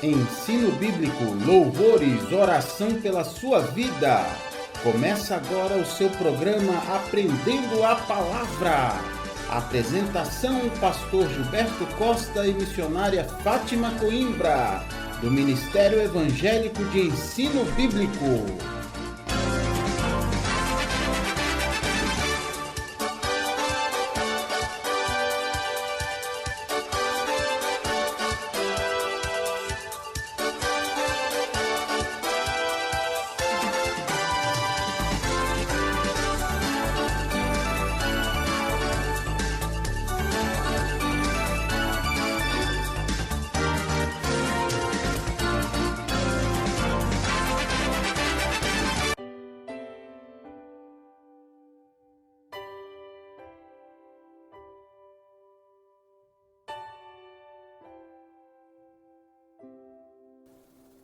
Ensino bíblico, louvores, oração pela sua vida. Começa agora o seu programa Aprendendo a Palavra. Apresentação: Pastor Gilberto Costa e missionária Fátima Coimbra, do Ministério Evangélico de Ensino Bíblico.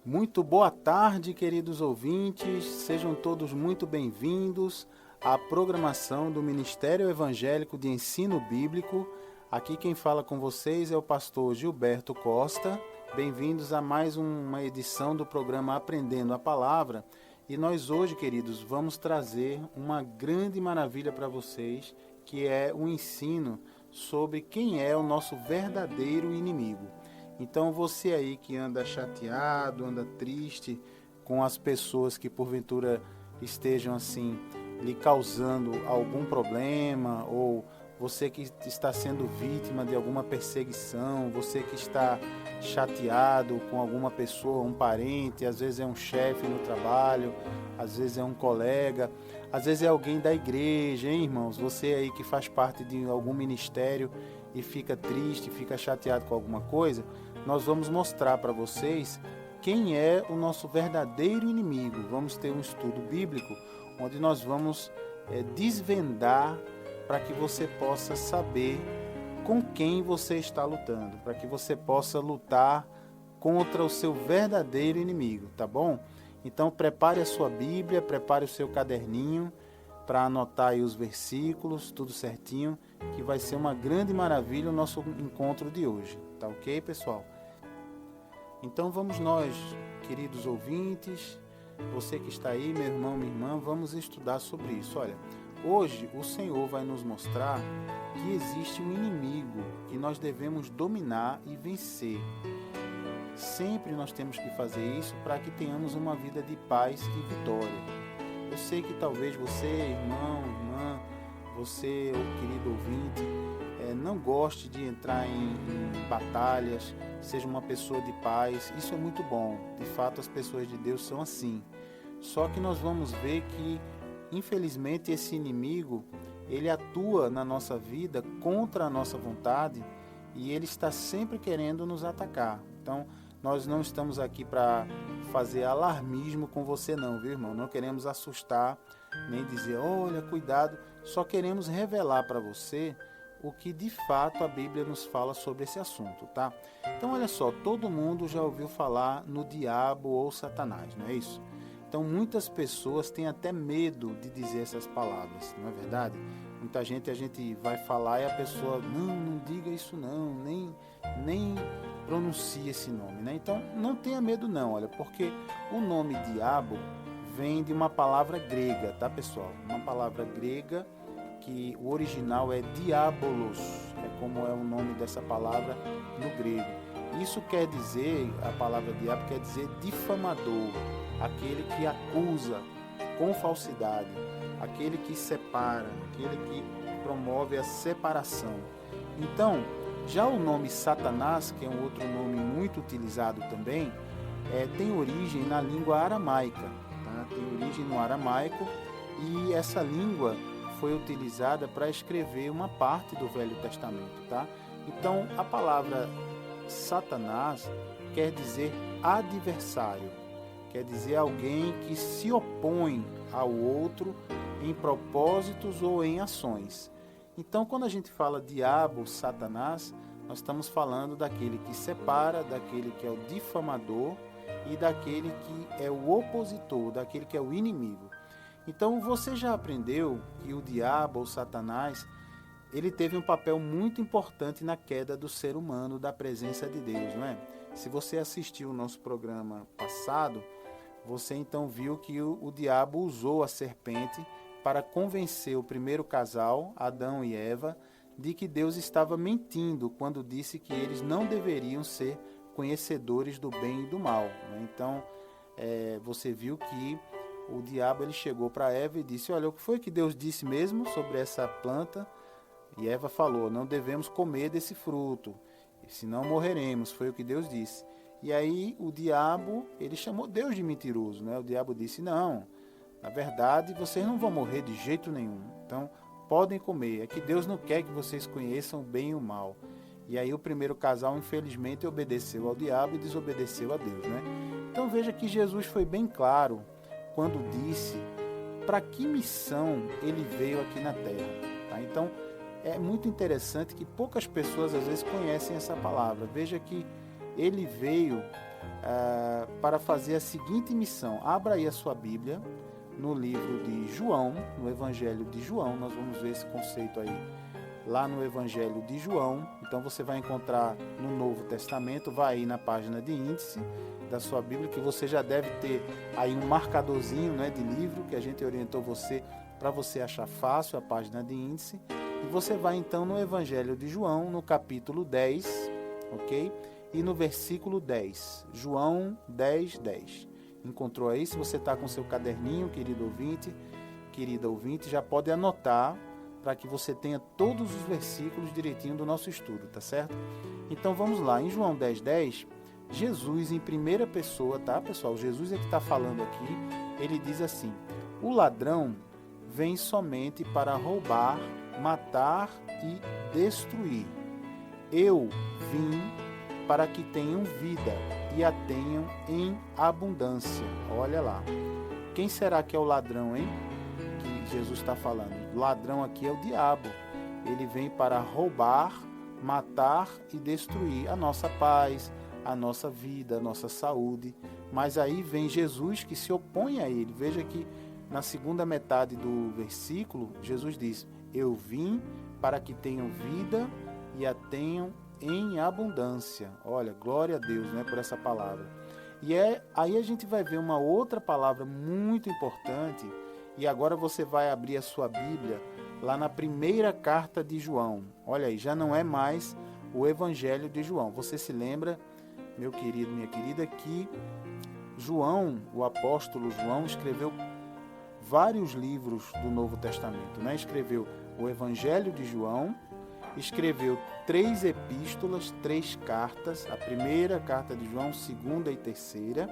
Muito boa tarde, queridos ouvintes, sejam todos muito bem-vindos à programação do Ministério Evangélico de Ensino Bíblico. Aqui quem fala com vocês é o pastor Gilberto Costa. Bem-vindos a mais uma edição do programa Aprendendo a Palavra. E nós hoje, queridos, vamos trazer uma grande maravilha para vocês, que é o ensino sobre quem é o nosso verdadeiro inimigo. Então você aí que anda chateado, anda triste com as pessoas que porventura estejam assim lhe causando algum problema, ou você que está sendo vítima de alguma perseguição, você que está chateado com alguma pessoa, um parente, às vezes é um chefe no trabalho, às vezes é um colega, às vezes é alguém da igreja, hein, irmãos? Você aí que faz parte de algum ministério e fica triste, fica chateado com alguma coisa, nós vamos mostrar para vocês quem é o nosso verdadeiro inimigo. Vamos ter um estudo bíblico onde nós vamos desvendar para que você possa saber com quem você está lutando, para que você possa lutar contra o seu verdadeiro inimigo, tá bom? Então prepare a sua Bíblia, prepare o seu caderninho para anotar aí os versículos, tudo certinho, que vai ser uma grande maravilha o nosso encontro de hoje, tá ok, pessoal? Então vamos nós, queridos ouvintes, você que está aí, meu irmão, minha irmã, vamos estudar sobre isso. Olha, hoje o Senhor vai nos mostrar que existe um inimigo que nós devemos dominar e vencer. Sempre nós temos que fazer isso para que tenhamos uma vida de paz e vitória. Eu sei que talvez você, irmão, irmã, você, querido ouvinte, não goste de entrar em batalhas, seja uma pessoa de paz. Isso é muito bom. De fato, as pessoas de Deus são assim. Só que nós vamos ver que, infelizmente, esse inimigo, ele atua na nossa vida contra a nossa vontade e ele está sempre querendo nos atacar. Então, nós não estamos aqui para fazer alarmismo com você não, viu, irmão? Não queremos assustar, nem dizer, olha, cuidado. Só queremos revelar para você o que de fato a Bíblia nos fala sobre esse assunto, tá? Então, olha só, todo mundo já ouviu falar no diabo ou Satanás, não é isso? Então, muitas pessoas têm até medo de dizer essas palavras, não é verdade? Muita gente, a gente vai falar e a pessoa, não diga isso não, nem pronuncie esse nome, né? Então, não tenha medo não, olha, porque o nome diabo vem de uma palavra grega, tá, pessoal? Uma palavra grega que o original é diabolos, é como é o nome dessa palavra no grego. Isso quer dizer, a palavra diabo quer dizer difamador, aquele que acusa com falsidade, aquele que separa, aquele que promove a separação. Então, já o nome Satanás, que é um outro nome muito utilizado também, tem origem na língua aramaica, tá? Tem origem no aramaico e essa língua foi utilizada para escrever uma parte do Velho Testamento, tá? Então, a palavra Satanás quer dizer adversário, quer dizer alguém que se opõe ao outro em propósitos ou em ações. Então, quando a gente fala diabo, Satanás, nós estamos falando daquele que separa, daquele que é o difamador e daquele que é o opositor, daquele que é o inimigo. Então, você já aprendeu que o diabo ou Satanás, ele teve um papel muito importante na queda do ser humano da presença de Deus, não é? Se você assistiu o nosso programa passado, você então viu que o diabo usou a serpente para convencer o primeiro casal, Adão e Eva, de que Deus estava mentindo quando disse que eles não deveriam ser conhecedores do bem e do mal, né? Então, você viu que o diabo ele chegou para Eva e disse: olha, o que foi que Deus disse mesmo sobre essa planta? E Eva falou: não devemos comer desse fruto, senão morreremos, foi o que Deus disse. E aí o diabo, ele chamou Deus de mentiroso, né? O diabo disse: não, na verdade vocês não vão morrer de jeito nenhum, então podem comer, é que Deus não quer que vocês conheçam o bem e o mal. E aí o primeiro casal, infelizmente, obedeceu ao diabo e desobedeceu a Deus, né? Então veja que Jesus foi bem claro quando disse para que missão ele veio aqui na Terra, tá? Então é muito interessante que poucas pessoas às vezes conhecem essa palavra. Veja que ele veio para fazer a seguinte missão. Abra aí a sua Bíblia no livro de João, no Evangelho de João. Nós vamos ver esse conceito aí lá no Evangelho de João. Então você vai encontrar no Novo Testamento, vai aí na página de índice da sua Bíblia, que você já deve ter aí um marcadorzinho, né, de livro, que a gente orientou você para você achar fácil a página de índice. E você vai então no Evangelho de João, no capítulo 10, ok? E no versículo 10, João 10, 10. Encontrou aí? Se você está com seu caderninho, querido ouvinte, querida ouvinte, já pode anotar para que você tenha todos os versículos direitinho do nosso estudo, tá certo? Então vamos lá, em João 10, 10, Jesus em primeira pessoa, tá, pessoal? Jesus é que está falando aqui, ele diz assim: o ladrão vem somente para roubar, matar e destruir. Eu vim para que tenham vida e a tenham em abundância. Olha lá. Quem será que é o ladrão, hein? Que Jesus está falando. O ladrão aqui é o diabo. Ele vem para roubar, matar e destruir a nossa paz, a nossa vida, a nossa saúde. Mas aí vem Jesus que se opõe a ele. Veja que na segunda metade do versículo, Jesus diz: eu vim para que tenham vida e a tenham em abundância. Olha, glória a Deus, né, por essa palavra. E aí a gente vai ver uma outra palavra muito importante. E agora você vai abrir a sua Bíblia lá na primeira carta de João. Olha aí, já não é mais o Evangelho de João. Você se lembra, meu querido, minha querida, que João, o apóstolo João, escreveu vários livros do Novo Testamento, né? Escreveu o Evangelho de João, escreveu 3 epístolas, 3 cartas, a primeira carta de João, segunda e terceira,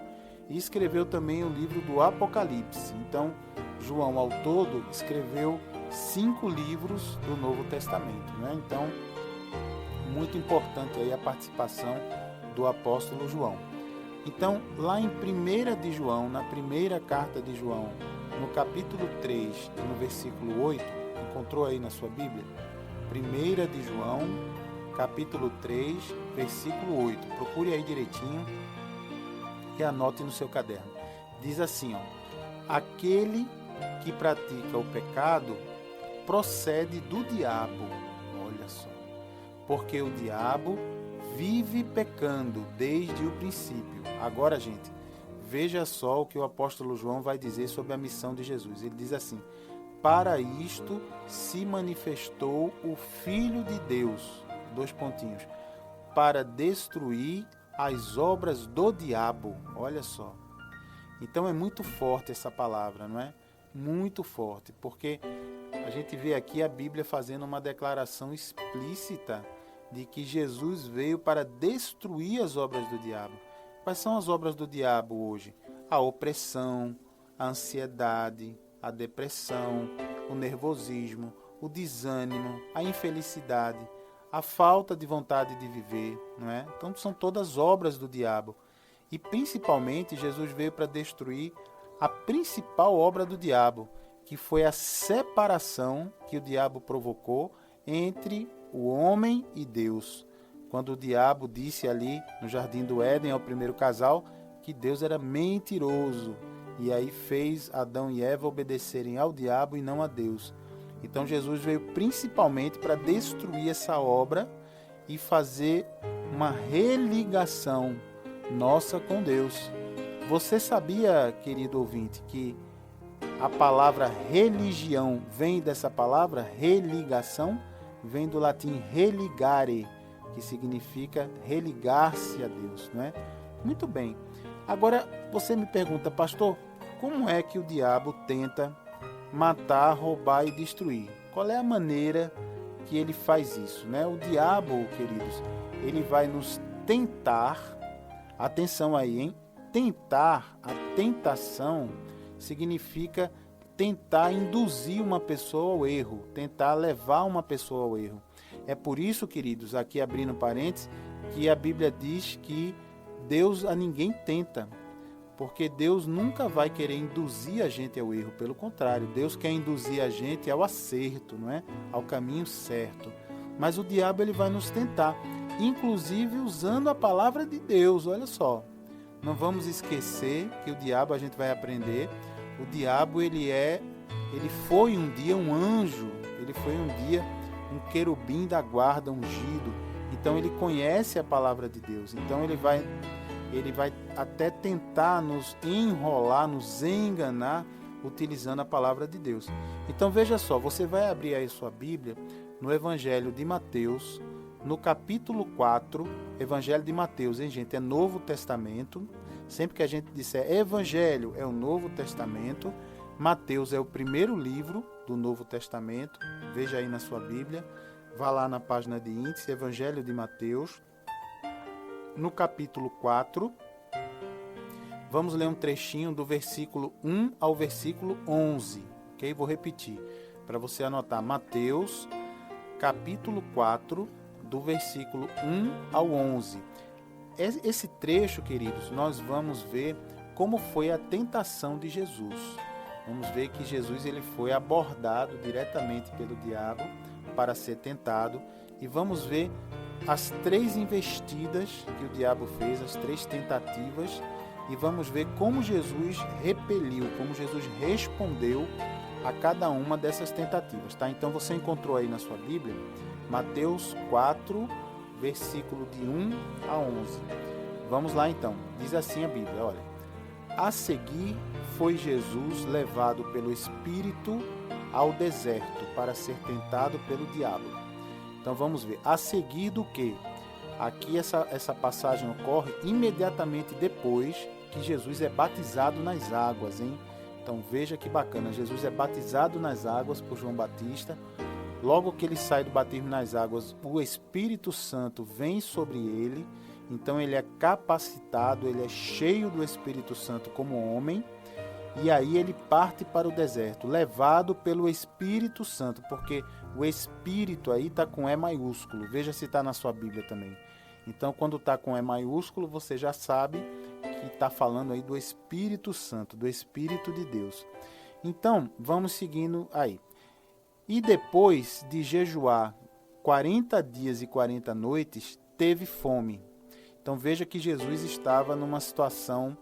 e escreveu também o livro do Apocalipse. Então, João, ao todo, escreveu 5 livros do Novo Testamento, né? Então, muito importante aí a participação do apóstolo João. Então, lá em 1 de João, na primeira carta de João, no capítulo 3, no versículo 8, encontrou aí na sua Bíblia? 1 de João, capítulo 3, versículo 8. Procure aí direitinho e anote no seu caderno. Diz assim, ó: aquele que pratica o pecado procede do diabo. Olha só. Porque o diabo vive pecando desde o princípio. Agora, gente, veja só o que o apóstolo João vai dizer sobre a missão de Jesus. Ele diz assim: para isto se manifestou o Filho de Deus, 2 pontinhos, para destruir as obras do diabo. Olha só. Então é muito forte essa palavra, não é? Muito forte, porque a gente vê aqui a Bíblia fazendo uma declaração explícita de que Jesus veio para destruir as obras do diabo. Quais são as obras do diabo hoje? A opressão, a ansiedade, a depressão, o nervosismo, o desânimo, a infelicidade, a falta de vontade de viver, não é? Então são todas obras do diabo. E principalmente Jesus veio para destruir a principal obra do diabo, que foi a separação que o diabo provocou entre o homem e Deus. Quando o diabo disse ali no Jardim do Éden ao primeiro casal que Deus era mentiroso, e aí fez Adão e Eva obedecerem ao diabo e não a Deus. Então Jesus veio principalmente para destruir essa obra e fazer uma religação nossa com Deus. Você sabia, querido ouvinte, que a palavra religião vem dessa palavra religação? Vem do latim religare, que significa religar-se a Deus, não é? Muito bem. Agora, você me pergunta, pastor, como é que o diabo tenta matar, roubar e destruir? Qual é a maneira que ele faz isso, né? O diabo, queridos, ele vai nos tentar, atenção aí, hein? Tentar, a tentação significa tentar induzir uma pessoa ao erro, tentar levar uma pessoa ao erro. É por isso, queridos, aqui abrindo parênteses, que a Bíblia diz que Deus a ninguém tenta, porque Deus nunca vai querer induzir a gente ao erro, pelo contrário, Deus quer induzir a gente ao acerto, não é? Ao caminho certo. Mas o diabo ele vai nos tentar, inclusive usando a palavra de Deus, olha só. Não vamos esquecer que o diabo, a gente vai aprender, o diabo ele foi um dia um anjo, ele foi um dia um querubim da guarda ungido. Então ele conhece a palavra de Deus. Então ele vai até tentar nos enrolar, nos enganar, utilizando a palavra de Deus. Então veja só, você vai abrir aí sua Bíblia no Evangelho de Mateus, no capítulo 4, Evangelho de Mateus, hein, gente? É Novo Testamento. Sempre que a gente disser Evangelho, é o Novo Testamento. Mateus é o primeiro livro do Novo Testamento. Veja aí na sua Bíblia. Vá lá na página de índice, Evangelho de Mateus. No capítulo 4, vamos ler um trechinho do versículo 1 ao versículo 11. Ok? Vou repetir para você anotar. Mateus, capítulo 4, do versículo 1 ao 11. Esse trecho, queridos, nós vamos ver como foi a tentação de Jesus. Vamos ver que Jesus ele foi abordado diretamente pelo diabo para ser tentado. E vamos ver as 3 investidas que o diabo fez, as 3 tentativas. E vamos ver como Jesus repeliu, como Jesus respondeu a cada uma dessas tentativas. Tá? Então você encontrou aí na sua Bíblia Mateus 4, versículo de 1 a 11. Vamos lá então. Diz assim a Bíblia, olha. A seguir foi Jesus levado pelo Espírito ao deserto para ser tentado pelo diabo. Então vamos ver. A seguir do que? Aqui essa passagem ocorre imediatamente depois que Jesus é batizado nas águas, hein? Então veja que bacana. Jesus é batizado nas águas por João Batista. Logo que ele sai do batismo nas águas, o Espírito Santo vem sobre ele. Então ele é capacitado, ele é cheio do Espírito Santo como homem. E aí ele parte para o deserto, levado pelo Espírito Santo, porque o Espírito aí está com E maiúsculo. Veja se está na sua Bíblia também. Então quando está com E maiúsculo, você já sabe que está falando aí do Espírito Santo, do Espírito de Deus. Então vamos seguindo aí. E depois de jejuar 40 dias e 40 noites, teve fome. Então veja que Jesus estava numa situação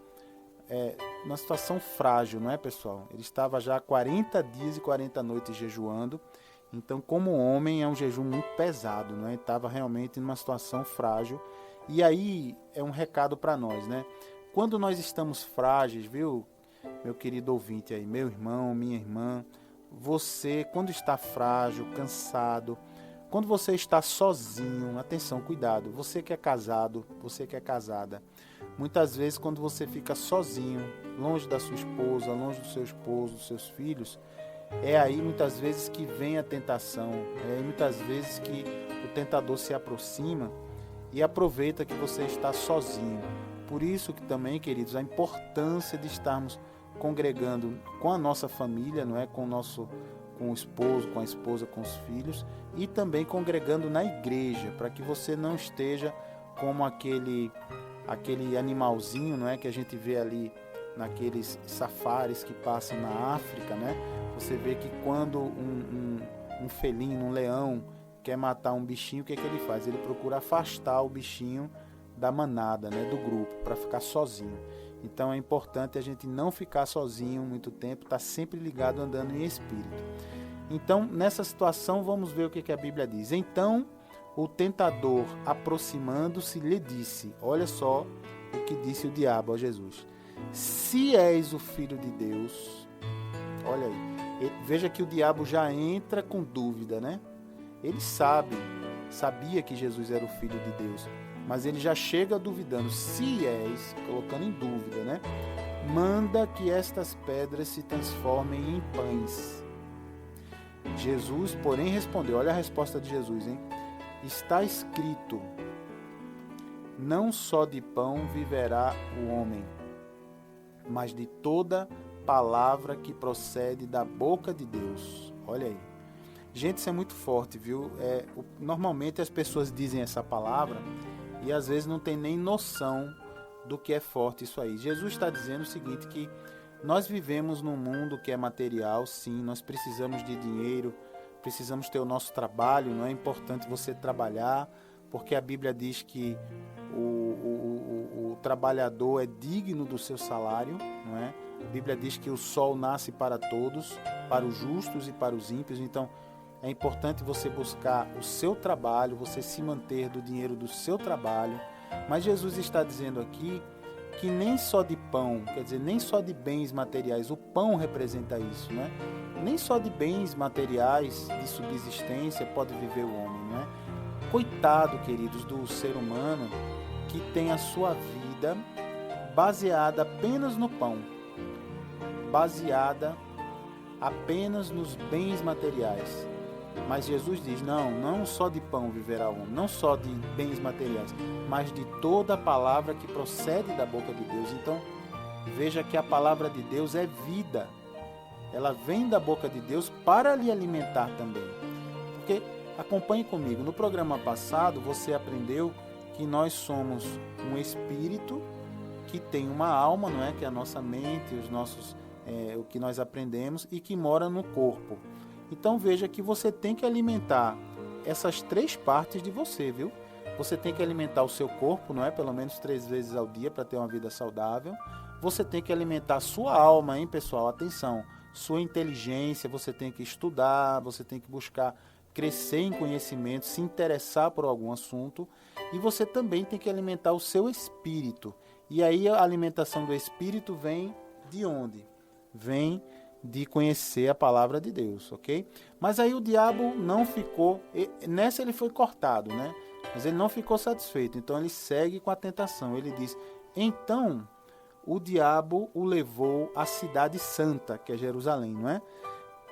frágil, não é, pessoal? Ele estava já 40 dias e 40 noites jejuando. Então, como homem, é um jejum muito pesado, não é? Ele estava realmente numa situação frágil. E aí é um recado para nós, né? Quando nós estamos frágeis, viu, meu querido ouvinte aí, meu irmão, minha irmã, você, quando está frágil, cansado, quando você está sozinho, atenção, cuidado, você que é casado, você que é casada, muitas vezes quando você fica sozinho, longe da sua esposa, longe do seu esposo, dos seus filhos, é aí muitas vezes que vem a tentação, é aí muitas vezes que o tentador se aproxima e aproveita que você está sozinho. Por isso que também, queridos, a importância de estarmos congregando com a nossa família, não é, com o esposo, com a esposa, com os filhos, e também congregando na igreja, para que você não esteja como aquele animalzinho, não é, que a gente vê ali naqueles safaris que passam na África, né? Você vê que quando um felino, um leão, quer matar um bichinho, o que é que ele faz? Ele procura afastar o bichinho da manada, né, do grupo, para ficar sozinho. Então é importante a gente não ficar sozinho muito tempo, estar sempre ligado, andando em espírito. Então, nessa situação, vamos ver o que a Bíblia diz. Então, o tentador, aproximando-se, lhe disse, olha só o que disse o diabo a Jesus. Se és o Filho de Deus, olha aí, veja que o diabo já entra com dúvida, né? Ele sabia que Jesus era o Filho de Deus, mas ele já chega duvidando. Se és, colocando em dúvida, né? Manda que estas pedras se transformem em pães. Jesus, porém, respondeu, olha a resposta de Jesus, hein? Está escrito, não só de pão viverá o homem, mas de toda palavra que procede da boca de Deus. Olha aí. Gente, isso é muito forte, viu? Normalmente as pessoas dizem essa palavra e às vezes não tem nem noção do que é forte isso aí. Jesus está dizendo o seguinte, que nós vivemos num mundo que é material, sim, nós precisamos de dinheiro, precisamos ter o nosso trabalho, não é importante você trabalhar, porque a Bíblia diz que o trabalhador é digno do seu salário, não é? A Bíblia diz que o sol nasce para todos, para os justos e para os ímpios, então é importante você buscar o seu trabalho, você se manter do dinheiro do seu trabalho. Mas Jesus está dizendo aqui que nem só de pão, quer dizer, nem só de bens materiais, o pão representa isso, né? Nem só de bens materiais, de subsistência, pode viver o homem, né? Coitado, queridos, do ser humano que tem a sua vida baseada apenas no pão, baseada apenas nos bens materiais. Mas Jesus diz, não só de pão viverá o homem, não só de bens materiais, mas de toda a palavra que procede da boca de Deus. Então, veja que a palavra de Deus é vida. Ela vem da boca de Deus para lhe alimentar também. Porque, acompanhe comigo, no programa passado você aprendeu que nós somos um espírito que tem uma alma, não é? Que é a nossa mente, o que nós aprendemos, e que mora no corpo. Então veja que você tem que alimentar essas 3 partes de você, viu? Você tem que alimentar o seu corpo, não é? Pelo menos 3 vezes ao dia para ter uma vida saudável. Você tem que alimentar a sua alma, hein, pessoal? Atenção, sua inteligência, você tem que estudar, você tem que buscar crescer em conhecimento, se interessar por algum assunto. E você também tem que alimentar o seu espírito. E aí a alimentação do espírito vem de onde? Vem de conhecer a palavra de Deus, ok? Mas aí o diabo não ficou, nessa ele foi cortado, né? Mas ele não ficou satisfeito, então ele segue com a tentação. Ele diz, então o diabo o levou à cidade santa, que é Jerusalém, não é?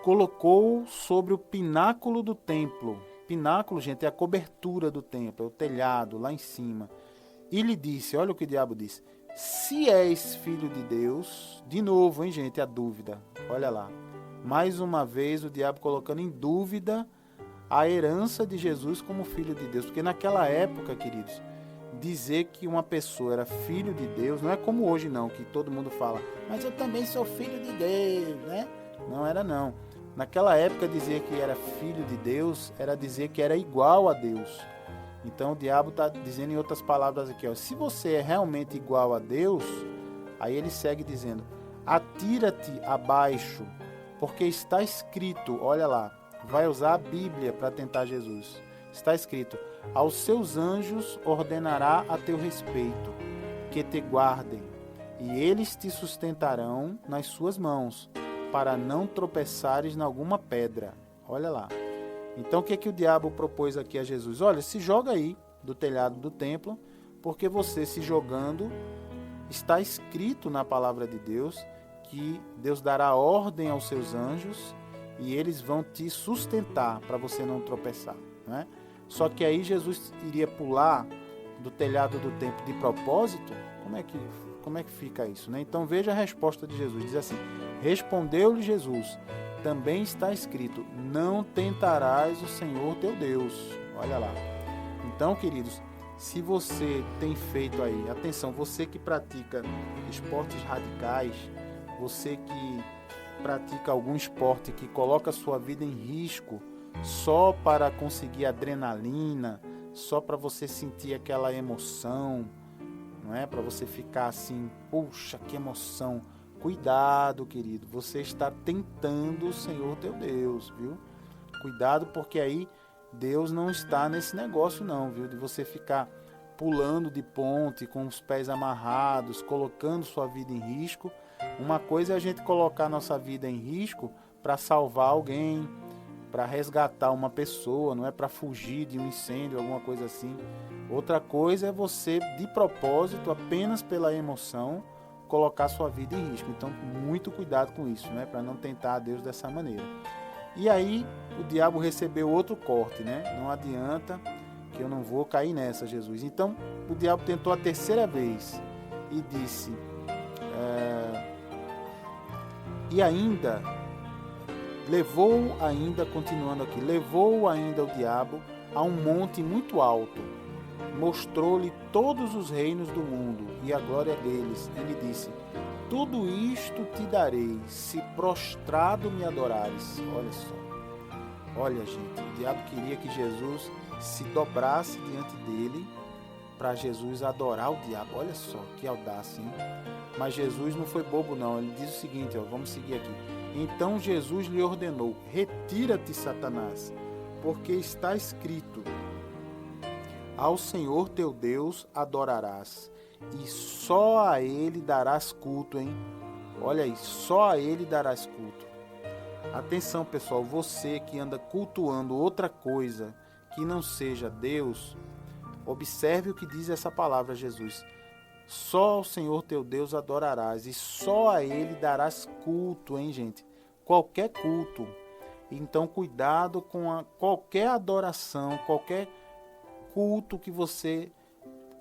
Colocou sobre o pináculo do templo. Pináculo, gente, é a cobertura do templo, é o telhado lá em cima. E lhe disse, olha o que o diabo disse, se és filho de Deus, de novo, hein, gente, a dúvida, olha lá, mais uma vez o diabo colocando em dúvida a herança de Jesus como filho de Deus, porque naquela época, queridos, dizer que uma pessoa era filho de Deus, não é como hoje não, que todo mundo fala, mas eu também sou filho de Deus, né? Não era não. Naquela época dizer que era filho de Deus era dizer que era igual a Deus. Então o diabo está dizendo em outras palavras aqui, ó, se você é realmente igual a Deus, aí ele segue dizendo, atira-te abaixo, porque está escrito, olha lá, vai usar a Bíblia para tentar Jesus. Está escrito, aos seus anjos ordenará a teu respeito, que te guardem, e eles te sustentarão nas suas mãos, para não tropeçares em alguma pedra. Olha lá. Então o que o diabo propôs aqui a Jesus? Olha, se joga aí do telhado do templo, porque você se jogando, está escrito na palavra de Deus que Deus dará ordem aos seus anjos e eles vão te sustentar para você não tropeçar, né? Só que aí Jesus iria pular do telhado do templo de propósito? Como é que fica isso, né? Então veja a resposta de Jesus, diz assim, respondeu-lhe Jesus, também está escrito, não tentarás o Senhor teu Deus. Olha lá. Então, queridos, se você tem feito aí, atenção, você que pratica esportes radicais, você que pratica algum esporte que coloca a sua vida em risco só para conseguir adrenalina, só para você sentir aquela emoção, não é? Para você ficar assim, puxa, que emoção. Cuidado, querido, você está tentando o Senhor teu Deus, viu? Cuidado, porque aí Deus não está nesse negócio não, viu? De você ficar pulando de ponte, com os pés amarrados, colocando sua vida em risco. Uma coisa é a gente colocar nossa vida em risco para salvar alguém, para resgatar uma pessoa, não é para fugir de um incêndio, alguma coisa assim. Outra coisa é você, de propósito, apenas pela emoção, colocar sua vida em risco. Então, muito cuidado com isso, né? Para não tentar a Deus dessa maneira. E aí, o diabo recebeu outro corte, né? Não adianta, que eu não vou cair nessa, Jesus. Então, o diabo tentou a terceira vez e disse, e ainda, continuando aqui, levou ainda o diabo a um monte muito alto, mostrou-lhe todos os reinos do mundo e a glória deles. Ele disse, tudo isto te darei, se prostrado me adorares. Olha só. Olha, gente, o diabo queria que Jesus se dobrasse diante dele para Jesus adorar o diabo. Olha só, que audácia, hein? Mas Jesus não foi bobo, não. Ele diz o seguinte, vamos seguir aqui. Então Jesus lhe ordenou, retira-te, Satanás, porque está escrito, ao Senhor teu Deus adorarás, e só a Ele darás culto, hein? Olha aí, só a Ele darás culto. Atenção, pessoal, você que anda cultuando outra coisa que não seja Deus, observe o que diz essa palavra, Jesus. Só ao Senhor teu Deus adorarás, e só a Ele darás culto, hein, gente? Qualquer culto. Então, cuidado com qualquer adoração, qualquer culto que você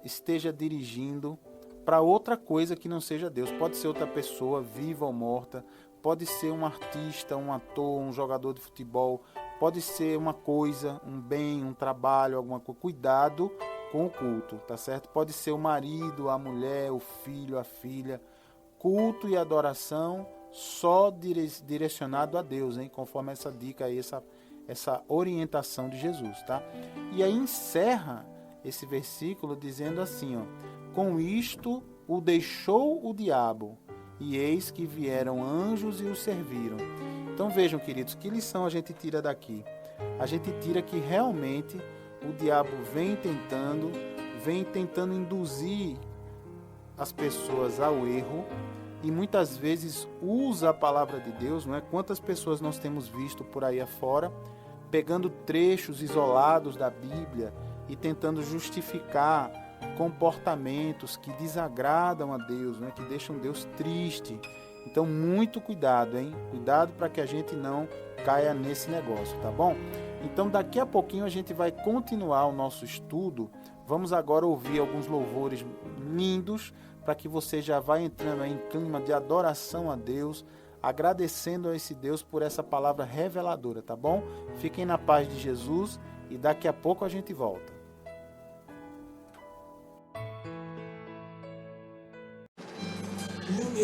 esteja dirigindo para outra coisa que não seja Deus. Pode ser outra pessoa, viva ou morta, pode ser um artista, um ator, um jogador de futebol, pode ser uma coisa, um bem, um trabalho, alguma coisa. Cuidado com o culto, tá certo? Pode ser o marido, a mulher, o filho, a filha. Culto e adoração só direcionado a Deus, hein? Conforme essa dica aí, essa orientação de Jesus, tá? E aí encerra esse versículo dizendo assim, com isto o deixou o diabo, e eis que vieram anjos e o serviram. Então vejam, queridos, que lição a gente tira daqui? A gente tira que realmente o diabo vem tentando induzir as pessoas ao erro, e muitas vezes usa a palavra de Deus, não é? Quantas pessoas nós temos visto por aí afora, pegando trechos isolados da Bíblia e tentando justificar comportamentos que desagradam a Deus, né? Que deixam Deus triste. Então, muito cuidado, hein? Cuidado para que a gente não caia nesse negócio, tá bom? Então, daqui a pouquinho a gente vai continuar o nosso estudo. Vamos agora ouvir alguns louvores lindos para que você já vá entrando em clima de adoração a Deus, agradecendo a esse Deus por essa palavra reveladora, tá bom? Fiquem na paz de Jesus e daqui a pouco a gente volta.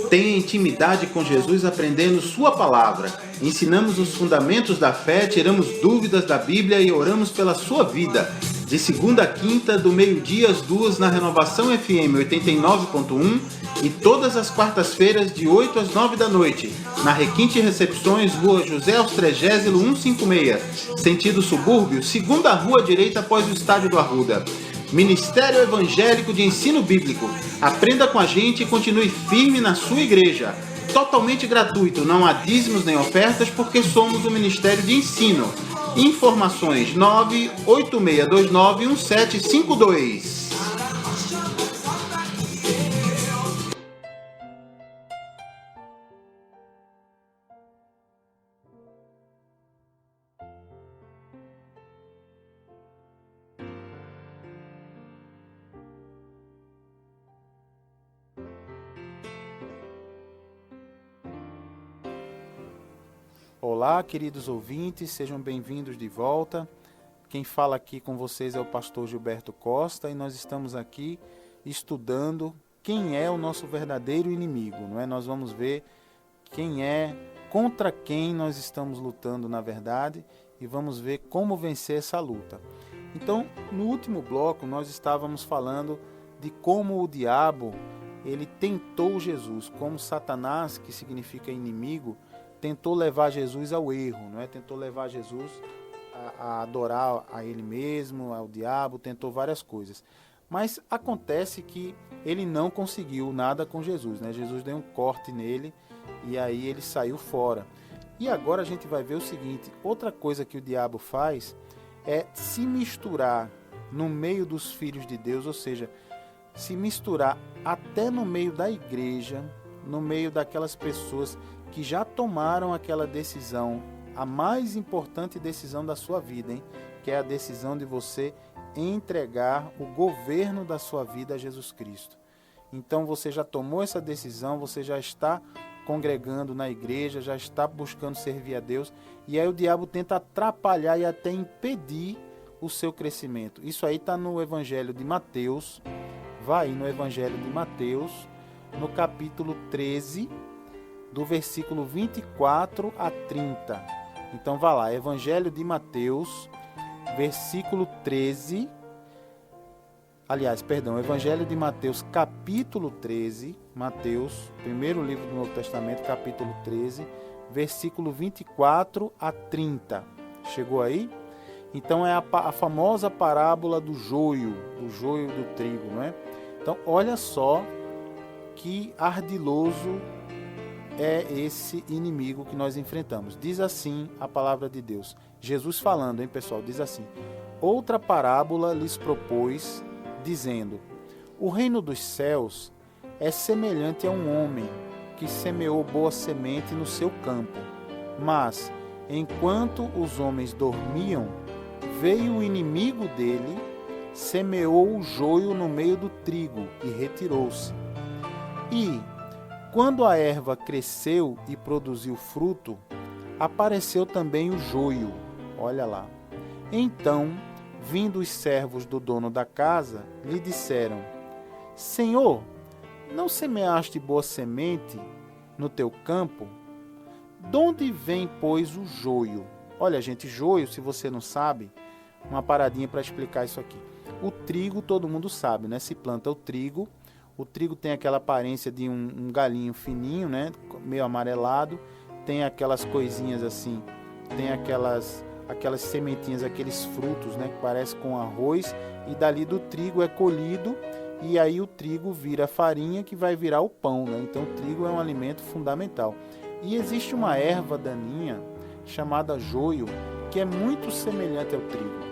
Tenha intimidade com Jesus aprendendo sua palavra. Ensinamos os fundamentos da fé, tiramos dúvidas da Bíblia e oramos pela sua vida. De segunda a quinta, do meio-dia às 2 na Renovação FM 89.1 e todas as quartas-feiras de 8 às 9 da noite, na Requinte Recepções, Rua José Austrégésilo 156, sentido subúrbio, segunda rua direita após o Estádio do Arruda. Ministério Evangélico de Ensino Bíblico. Aprenda com a gente e continue firme na sua igreja. Totalmente gratuito, não há dízimos nem ofertas, porque somos o Ministério de Ensino. Informações 986291752. Olá, queridos ouvintes, sejam bem-vindos de volta. Quem fala aqui com vocês é o pastor Gilberto Costa e nós estamos aqui estudando quem é o nosso verdadeiro inimigo, não é? Nós vamos ver contra quem nós estamos lutando na verdade e vamos ver como vencer essa luta. Então, no último bloco nós estávamos falando de como o diabo, ele tentou Jesus, como Satanás, que significa inimigo, tentou levar Jesus ao erro, não é? Tentou levar Jesus a adorar a ele mesmo, ao diabo, tentou várias coisas. Mas acontece que ele não conseguiu nada com Jesus, né? Jesus deu um corte nele e aí ele saiu fora. E agora a gente vai ver o seguinte, outra coisa que o diabo faz é se misturar no meio dos filhos de Deus, ou seja, se misturar até no meio da igreja, no meio daquelas pessoas que já tomaram aquela decisão, a mais importante decisão da sua vida, hein? Que é a decisão de você entregar o governo da sua vida a Jesus Cristo. Então você já tomou essa decisão, você já está congregando na igreja, já está buscando servir a Deus, e aí o diabo tenta atrapalhar e até impedir o seu crescimento. Isso aí está no Evangelho de Mateus, vai no Evangelho de Mateus, no capítulo 13, do versículo 24 a 30. Então vá lá, Evangelho de Mateus, versículo 13, Evangelho de Mateus, capítulo 13, Mateus, primeiro livro do Novo Testamento, capítulo 13, versículo 24 a 30. Chegou aí? Então é a famosa parábola do joio do trigo, não é? Então olha só que ardiloso é esse inimigo que nós enfrentamos. Diz assim a palavra de Deus. Jesus falando, hein, pessoal? Diz assim: outra parábola lhes propôs, dizendo: o reino dos céus é semelhante a um homem que semeou boa semente no seu campo. Mas, enquanto os homens dormiam, veio o inimigo dele, semeou o joio no meio do trigo e retirou-se. E, quando a erva cresceu e produziu fruto, apareceu também o joio. Olha lá. Então, vindo os servos do dono da casa, lhe disseram: Senhor, não semeaste boa semente no teu campo? De onde vem, pois, o joio? Olha, gente, joio, se você não sabe, uma paradinha para explicar isso aqui. O trigo, todo mundo sabe, né? Se planta o trigo tem aquela aparência de um galinho fininho, né? Meio amarelado, tem aquelas coisinhas assim, tem aquelas sementinhas, aqueles frutos, né? Que parece com arroz, e dali do trigo é colhido, e aí o trigo vira farinha que vai virar o pão, né? Então o trigo é um alimento fundamental. E existe uma erva daninha chamada joio, que é muito semelhante ao trigo.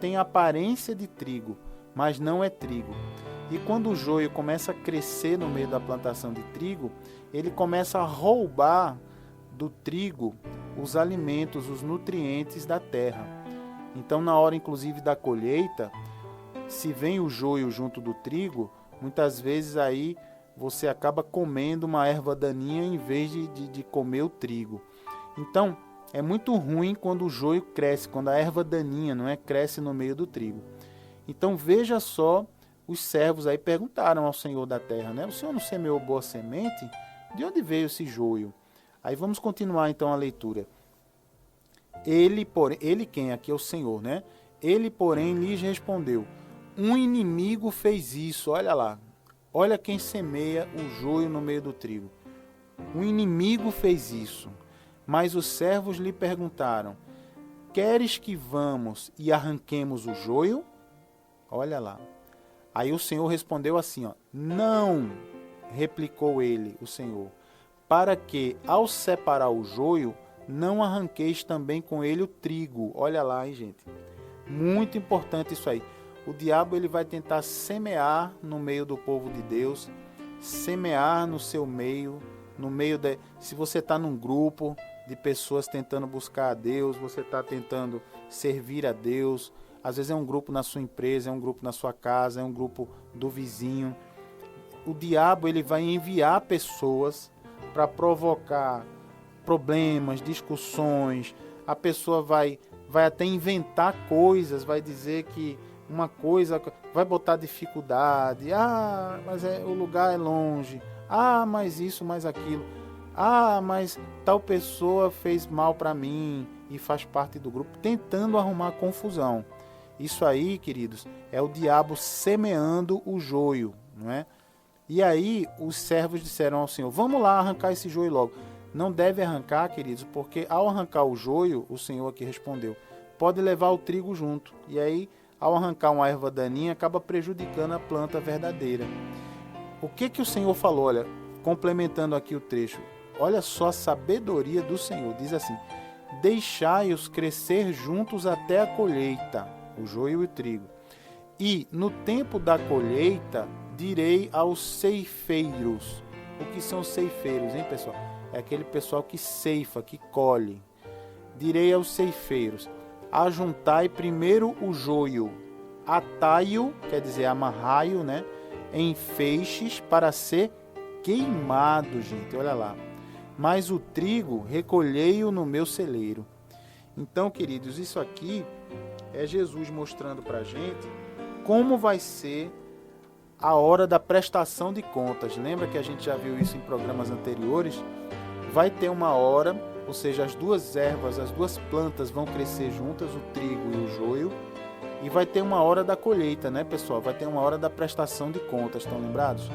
Tem aparência de trigo, mas não é trigo. E quando o joio começa a crescer no meio da plantação de trigo, ele começa a roubar do trigo os alimentos, os nutrientes da terra. Então, na hora inclusive da colheita, se vem o joio junto do trigo, muitas vezes aí você acaba comendo uma erva daninha em vez de comer o trigo. Então, é muito ruim quando o joio cresce, quando a erva daninha, não é, cresce no meio do trigo. Então, veja só, os servos aí perguntaram ao Senhor da terra, né? O Senhor não semeou boa semente? De onde veio esse joio? Aí vamos continuar então a leitura. Ele quem? Aqui é o Senhor, né? Ele, porém, lhes respondeu: um inimigo fez isso, olha lá. Olha quem semeia o joio no meio do trigo. Um inimigo fez isso. Mas os servos lhe perguntaram: queres que vamos e arranquemos o joio? Olha lá. Aí o Senhor respondeu assim, ó: não, replicou ele, o Senhor, para que, ao separar o joio, não arranqueis também com ele o trigo. Olha lá, hein, gente. Muito importante isso aí. O diabo ele vai tentar semear no meio do povo de Deus, semear no seu meio, se você está num grupo de pessoas tentando buscar a Deus, você está tentando servir a Deus. Às vezes é um grupo na sua empresa, é um grupo na sua casa, é um grupo do vizinho. O diabo ele vai enviar pessoas para provocar problemas, discussões. A pessoa vai até inventar coisas, vai dizer que uma coisa, vai botar dificuldade. Ah, mas o lugar é longe. Ah, mas isso, mais aquilo. Ah, mas tal pessoa fez mal para mim e faz parte do grupo, tentando arrumar confusão. Isso aí, queridos, é o diabo semeando o joio, não é? E aí os servos disseram ao Senhor: vamos lá arrancar esse joio logo. Não deve arrancar, queridos, porque ao arrancar o joio, o Senhor aqui respondeu, pode levar o trigo junto. E aí ao arrancar uma erva daninha, acaba prejudicando a planta verdadeira. O que o Senhor falou? Olha, complementando aqui o trecho, olha só a sabedoria do Senhor. Diz assim: deixai-os crescer juntos até a colheita, o joio e o trigo. E no tempo da colheita, direi aos ceifeiros. O que são ceifeiros, hein, pessoal? É aquele pessoal que ceifa, que colhe. Direi aos ceifeiros: ajuntai primeiro o joio, atai-o, quer dizer, amarrai-o, né, em feixes para ser queimado, gente, olha lá. Mas o trigo recolhei-o no meu celeiro. Então, queridos, isso aqui é Jesus mostrando para a gente como vai ser a hora da prestação de contas. Lembra que a gente já viu isso em programas anteriores? Vai ter uma hora, ou seja, as duas ervas, as duas plantas vão crescer juntas, o trigo e o joio, e vai ter uma hora da colheita, né, pessoal? Vai ter uma hora da prestação de contas, estão lembrados?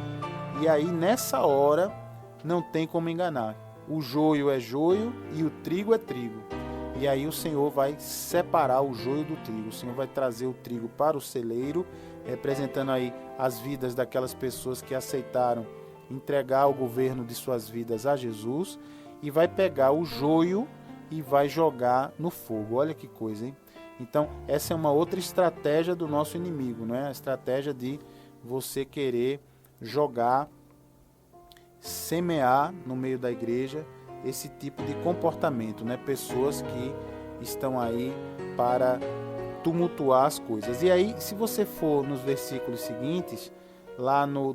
E aí, nessa hora, não tem como enganar. O joio é joio e o trigo é trigo. E aí o Senhor vai separar o joio do trigo. O Senhor vai trazer o trigo para o celeiro, representando aí as vidas daquelas pessoas que aceitaram entregar o governo de suas vidas a Jesus, e vai pegar o joio e vai jogar no fogo. Olha que coisa, hein? Então, essa é uma outra estratégia do nosso inimigo, não é? A estratégia de você querer jogar, semear no meio da igreja esse tipo de comportamento, né? Pessoas que estão aí para tumultuar as coisas. E aí, se você for nos versículos seguintes, lá no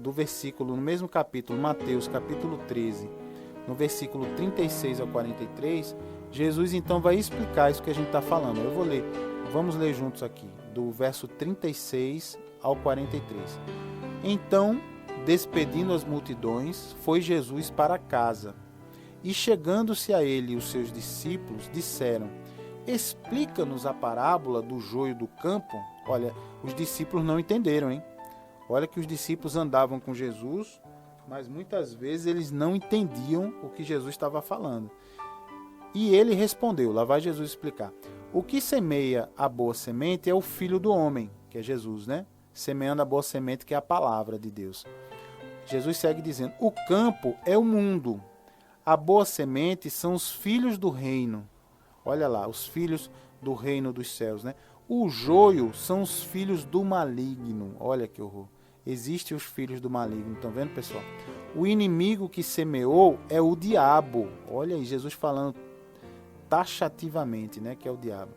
mesmo capítulo, Mateus capítulo 13, no versículo 36 ao 43, Jesus então vai explicar isso que a gente está falando. Eu vou ler, vamos ler juntos aqui, do verso 36 ao 43. Então, despedindo as multidões, foi Jesus para casa. E chegando-se a ele os seus discípulos, disseram: explica-nos a parábola do joio do campo. Olha, os discípulos não entenderam, hein? Olha que os discípulos andavam com Jesus, mas muitas vezes eles não entendiam o que Jesus estava falando. E ele respondeu, lá vai Jesus explicar: o que semeia a boa semente é o Filho do Homem, que é Jesus, né? Semeando a boa semente, que é a palavra de Deus. Jesus segue dizendo: o campo é o mundo. A boa semente são os filhos do reino. Olha lá, os filhos do reino dos céus, né? O joio são os filhos do maligno. Olha que horror. Existem os filhos do maligno, estão vendo, pessoal? O inimigo que semeou é o diabo. Olha aí, Jesus falando taxativamente, né, que é o diabo.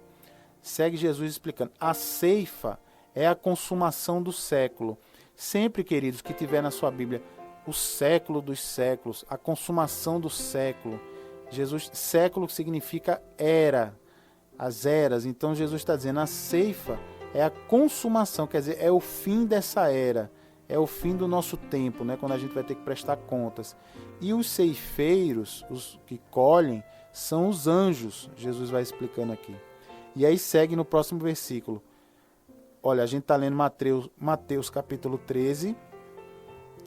Segue Jesus explicando: a ceifa é a consumação do século. Sempre, queridos, que tiver na sua Bíblia o século dos séculos, a consumação do século. Jesus, século significa era, as eras. Então Jesus está dizendo: a ceifa é a consumação, quer dizer, é o fim dessa era, é o fim do nosso tempo, né, quando a gente vai ter que prestar contas. E os ceifeiros, os que colhem, são os anjos. Jesus vai explicando aqui. E aí segue no próximo versículo. Olha, a gente está lendo Mateus capítulo 13,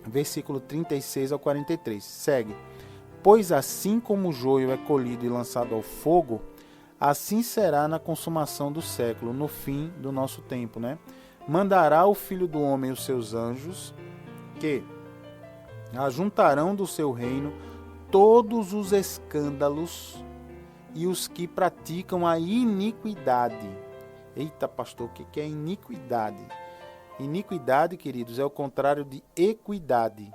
versículo 36 ao 43. Segue: pois assim como o joio é colhido e lançado ao fogo, assim será na consumação do século, no fim do nosso tempo, né? Mandará o Filho do Homem os seus anjos, que ajuntarão do seu reino todos os escândalos e os que praticam a iniquidade. Eita, pastor, o que é iniquidade? Iniquidade, queridos, é o contrário de equidade.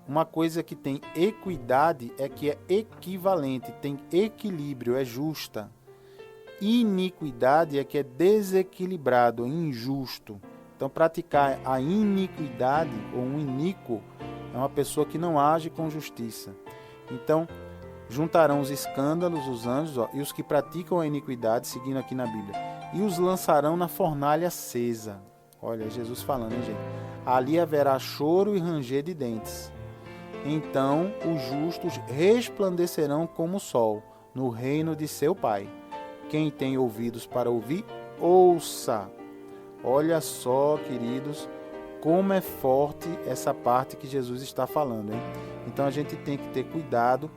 Uma coisa que tem equidade é que é equivalente, tem equilíbrio, é justa. Iniquidade é que é desequilibrado, é injusto. Então, praticar a iniquidade, ou um iníquo, é uma pessoa que não age com justiça. Então, juntarão os escândalos, os anjos, e os que praticam a iniquidade, seguindo aqui na Bíblia, e os lançarão na fornalha acesa. Olha, Jesus falando, hein, gente? Ali haverá choro e ranger de dentes. Então os justos resplandecerão como o sol no reino de seu Pai. Quem tem ouvidos para ouvir, ouça. Olha só, queridos, como é forte essa parte que Jesus está falando, hein? Então a gente tem que ter cuidado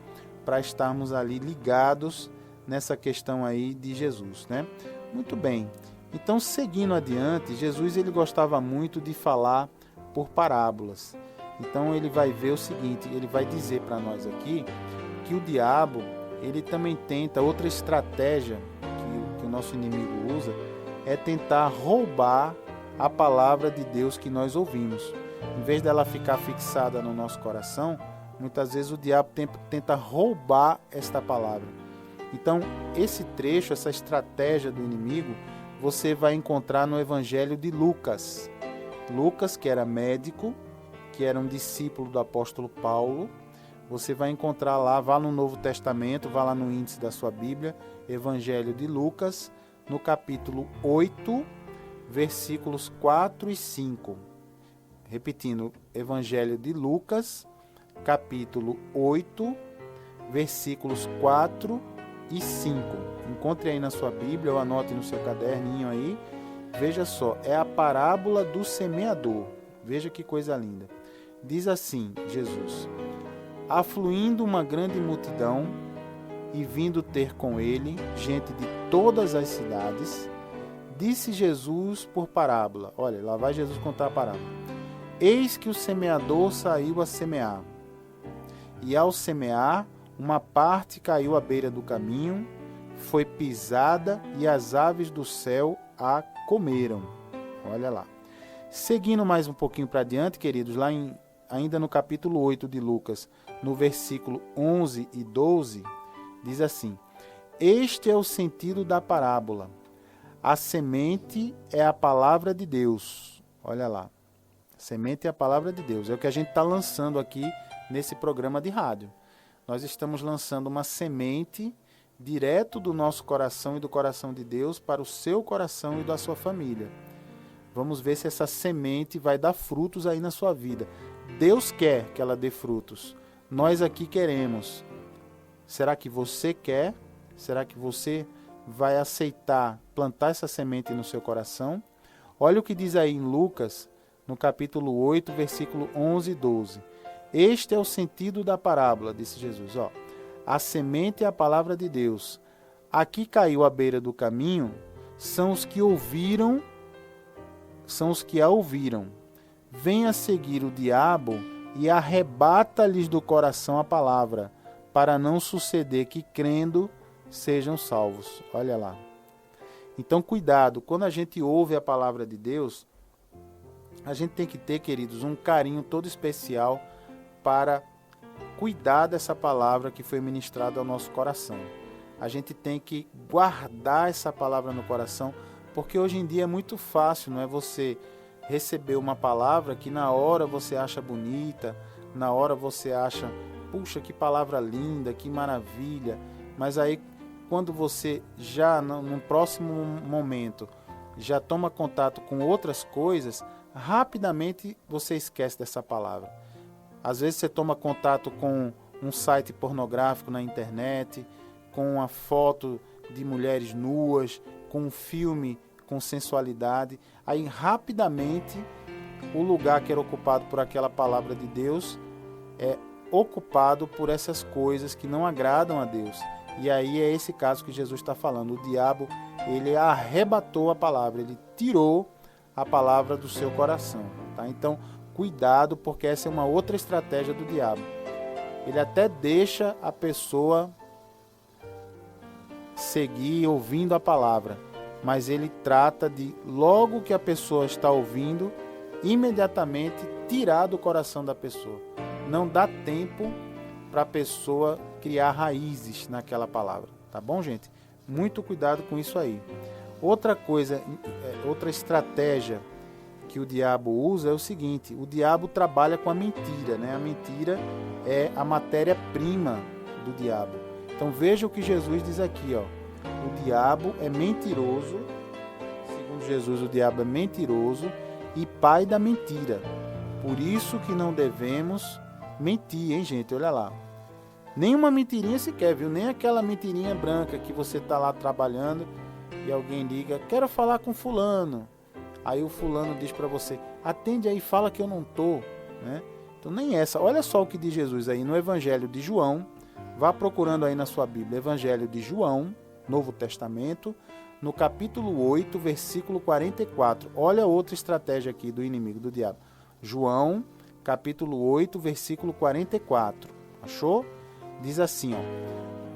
para estarmos ali ligados nessa questão aí de Jesus, né? Muito bem. Então, seguindo adiante, Jesus ele gostava muito de falar por parábolas. Então ele vai ver o seguinte, ele vai dizer para nós aqui que o diabo ele também tenta, outra estratégia que o nosso inimigo usa, é tentar roubar a palavra de Deus que nós ouvimos. Em vez dela ficar fixada no nosso coração, muitas vezes o diabo tenta roubar esta palavra. Então, esse trecho, essa estratégia do inimigo, você vai encontrar no Evangelho de Lucas. Lucas, que era médico, que era um discípulo do apóstolo Paulo, você vai encontrar lá, vá no Novo Testamento, vá lá no índice da sua Bíblia, Evangelho de Lucas, no capítulo 8, versículos 4 e 5. Repetindo, Evangelho de Lucas, capítulo 8, versículos 4 e 5. Encontre aí na sua Bíblia ou anote no seu caderninho aí. Veja só, é a parábola do semeador. Veja que coisa linda. Diz assim, Jesus: afluindo uma grande multidão e vindo ter com ele gente de todas as cidades, disse Jesus por parábola. Olha, lá vai Jesus contar a parábola. Eis que o semeador saiu a semear. E ao semear, uma parte caiu à beira do caminho, foi pisada e as aves do céu a comeram. Olha lá. Seguindo mais um pouquinho para adiante, queridos, lá ainda no capítulo 8 de Lucas, no versículo 11 e 12, diz assim: este é o sentido da parábola. A semente é a palavra de Deus. Olha lá. A semente é a palavra de Deus. É o que a gente está lançando aqui nesse programa de rádio. Nós estamos lançando uma semente direto do nosso coração e do coração de Deus para o seu coração e da sua família. Vamos ver se essa semente vai dar frutos aí na sua vida. Deus quer que ela dê frutos. Nós aqui queremos. Será que você quer? Será que você vai aceitar plantar essa semente no seu coração? Olha o que diz aí em Lucas, no capítulo 8, versículo 11 e 12. Este é o sentido da parábola, disse Jesus. A semente é a palavra de Deus. Aqui caiu à beira do caminho, são os que a ouviram. Vem a seguir o diabo e arrebata-lhes do coração a palavra, para não suceder que, crendo, sejam salvos. Olha lá. Então, cuidado, quando a gente ouve a palavra de Deus, a gente tem que ter, queridos, um carinho todo especial para cuidar dessa palavra que foi ministrada ao nosso coração. A gente tem que guardar essa palavra no coração, porque hoje em dia é muito fácil, não é, você receber uma palavra que na hora você acha bonita, na hora você acha, puxa, que palavra linda, que maravilha, mas aí quando você já no próximo momento já toma contato com outras coisas, rapidamente você esquece dessa palavra. Às vezes você toma contato com um site pornográfico na internet, com uma foto de mulheres nuas, com um filme com sensualidade. Aí rapidamente o lugar que era ocupado por aquela palavra de Deus é ocupado por essas coisas que não agradam a Deus. E aí é esse caso que Jesus está falando. O diabo, ele arrebatou a palavra, ele tirou a palavra do seu coração. Tá? Então, cuidado, porque essa é uma outra estratégia do diabo. Ele até deixa a pessoa seguir ouvindo a palavra, mas ele trata de, logo que a pessoa está ouvindo, imediatamente tirar do coração da pessoa. Não dá tempo para a pessoa criar raízes naquela palavra. Tá bom, gente? Muito cuidado com isso aí. Outra coisa, outra estratégia que o diabo usa é o seguinte: o diabo trabalha com a mentira, né? A mentira é a matéria-prima do diabo. Então veja o que Jesus diz aqui, ó. O diabo é mentiroso, segundo Jesus, o diabo é mentiroso e pai da mentira. Por isso que não devemos mentir, hein, gente? Olha lá. Nenhuma mentirinha sequer, viu? Nem aquela mentirinha branca que você tá lá trabalhando e alguém liga, quero falar com fulano. Aí o fulano diz para você, atende aí, fala que eu não tô, né? Então nem essa. Olha só o que diz Jesus aí no Evangelho de João. Vá procurando aí na sua Bíblia, Evangelho de João, Novo Testamento, no capítulo 8, versículo 44. Olha outra estratégia aqui do inimigo, do diabo. João, capítulo 8, versículo 44. Achou? Diz assim, ó: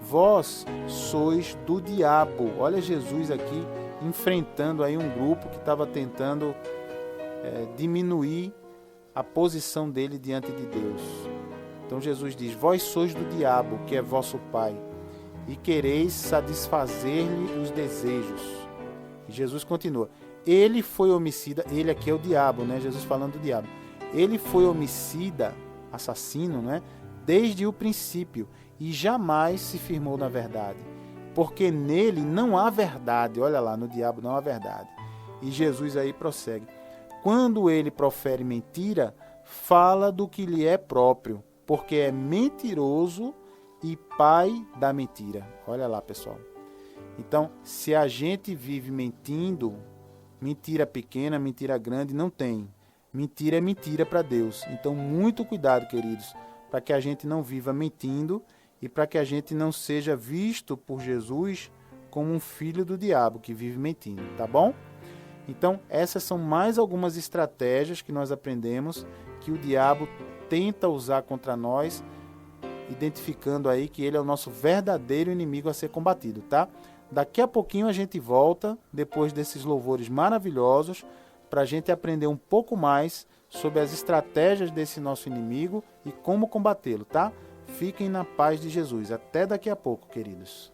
vós sois do diabo. Olha Jesus aqui enfrentando aí um grupo que estava tentando diminuir a posição dele diante de Deus. Então Jesus diz: vós sois do diabo, que é vosso pai, e quereis satisfazer-lhe os desejos. E Jesus continua: ele foi homicida. Ele aqui é o diabo, né? Jesus falando do diabo. Ele foi homicida, assassino, né? Desde o princípio, e jamais se firmou na verdade, porque nele não há verdade. Olha lá, no diabo não há verdade. E Jesus aí prossegue: quando ele profere mentira, fala do que lhe é próprio, porque é mentiroso e pai da mentira. Olha lá, pessoal. Então, se a gente vive mentindo, mentira pequena, mentira grande, não tem. Mentira é mentira para Deus. Então, muito cuidado, queridos, para que a gente não viva mentindo e para que a gente não seja visto por Jesus como um filho do diabo que vive mentindo, tá bom? Então, essas são mais algumas estratégias que nós aprendemos que o diabo tenta usar contra nós, identificando aí que ele é o nosso verdadeiro inimigo a ser combatido, tá? Daqui a pouquinho a gente volta, depois desses louvores maravilhosos, para a gente aprender um pouco mais sobre as estratégias desse nosso inimigo e como combatê-lo, tá? Fiquem na paz de Jesus. Até daqui a pouco, queridos.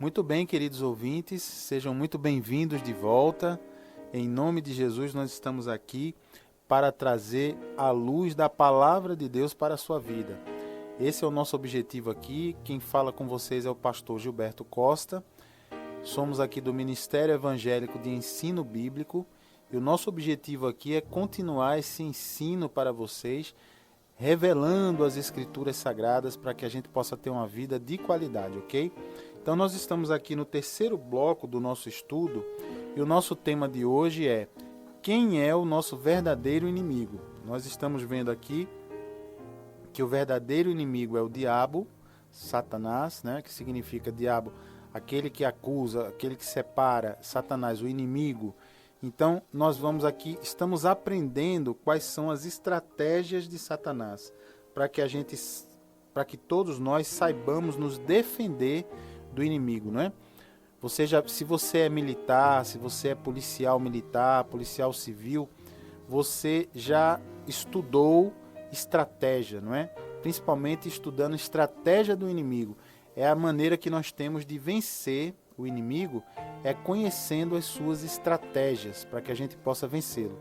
Muito bem, queridos ouvintes, sejam muito bem-vindos de volta. Em nome de Jesus, nós estamos aqui para trazer a luz da palavra de Deus para a sua vida. Esse é o nosso objetivo aqui. Quem fala com vocês é o pastor Gilberto Costa. Somos aqui do Ministério Evangélico de Ensino Bíblico e o nosso objetivo aqui é continuar esse ensino para vocês, revelando as Escrituras Sagradas para que a gente possa ter uma vida de qualidade, ok? Então nós estamos aqui no terceiro bloco do nosso estudo e o nosso tema de hoje é: quem é o nosso verdadeiro inimigo? Nós estamos vendo aqui que o verdadeiro inimigo é o diabo, Satanás, né? Que significa diabo, aquele que acusa, aquele que separa, Satanás, o inimigo. Então nós vamos aqui, estamos aprendendo quais são as estratégias de Satanás para que todos nós saibamos nos defender do inimigo, não é? Se você é militar, se você é policial militar, policial civil, você já estudou estratégia, não é? Principalmente estudando estratégia do inimigo. É a maneira que nós temos de vencer o inimigo, é conhecendo as suas estratégias, para que a gente possa vencê-lo.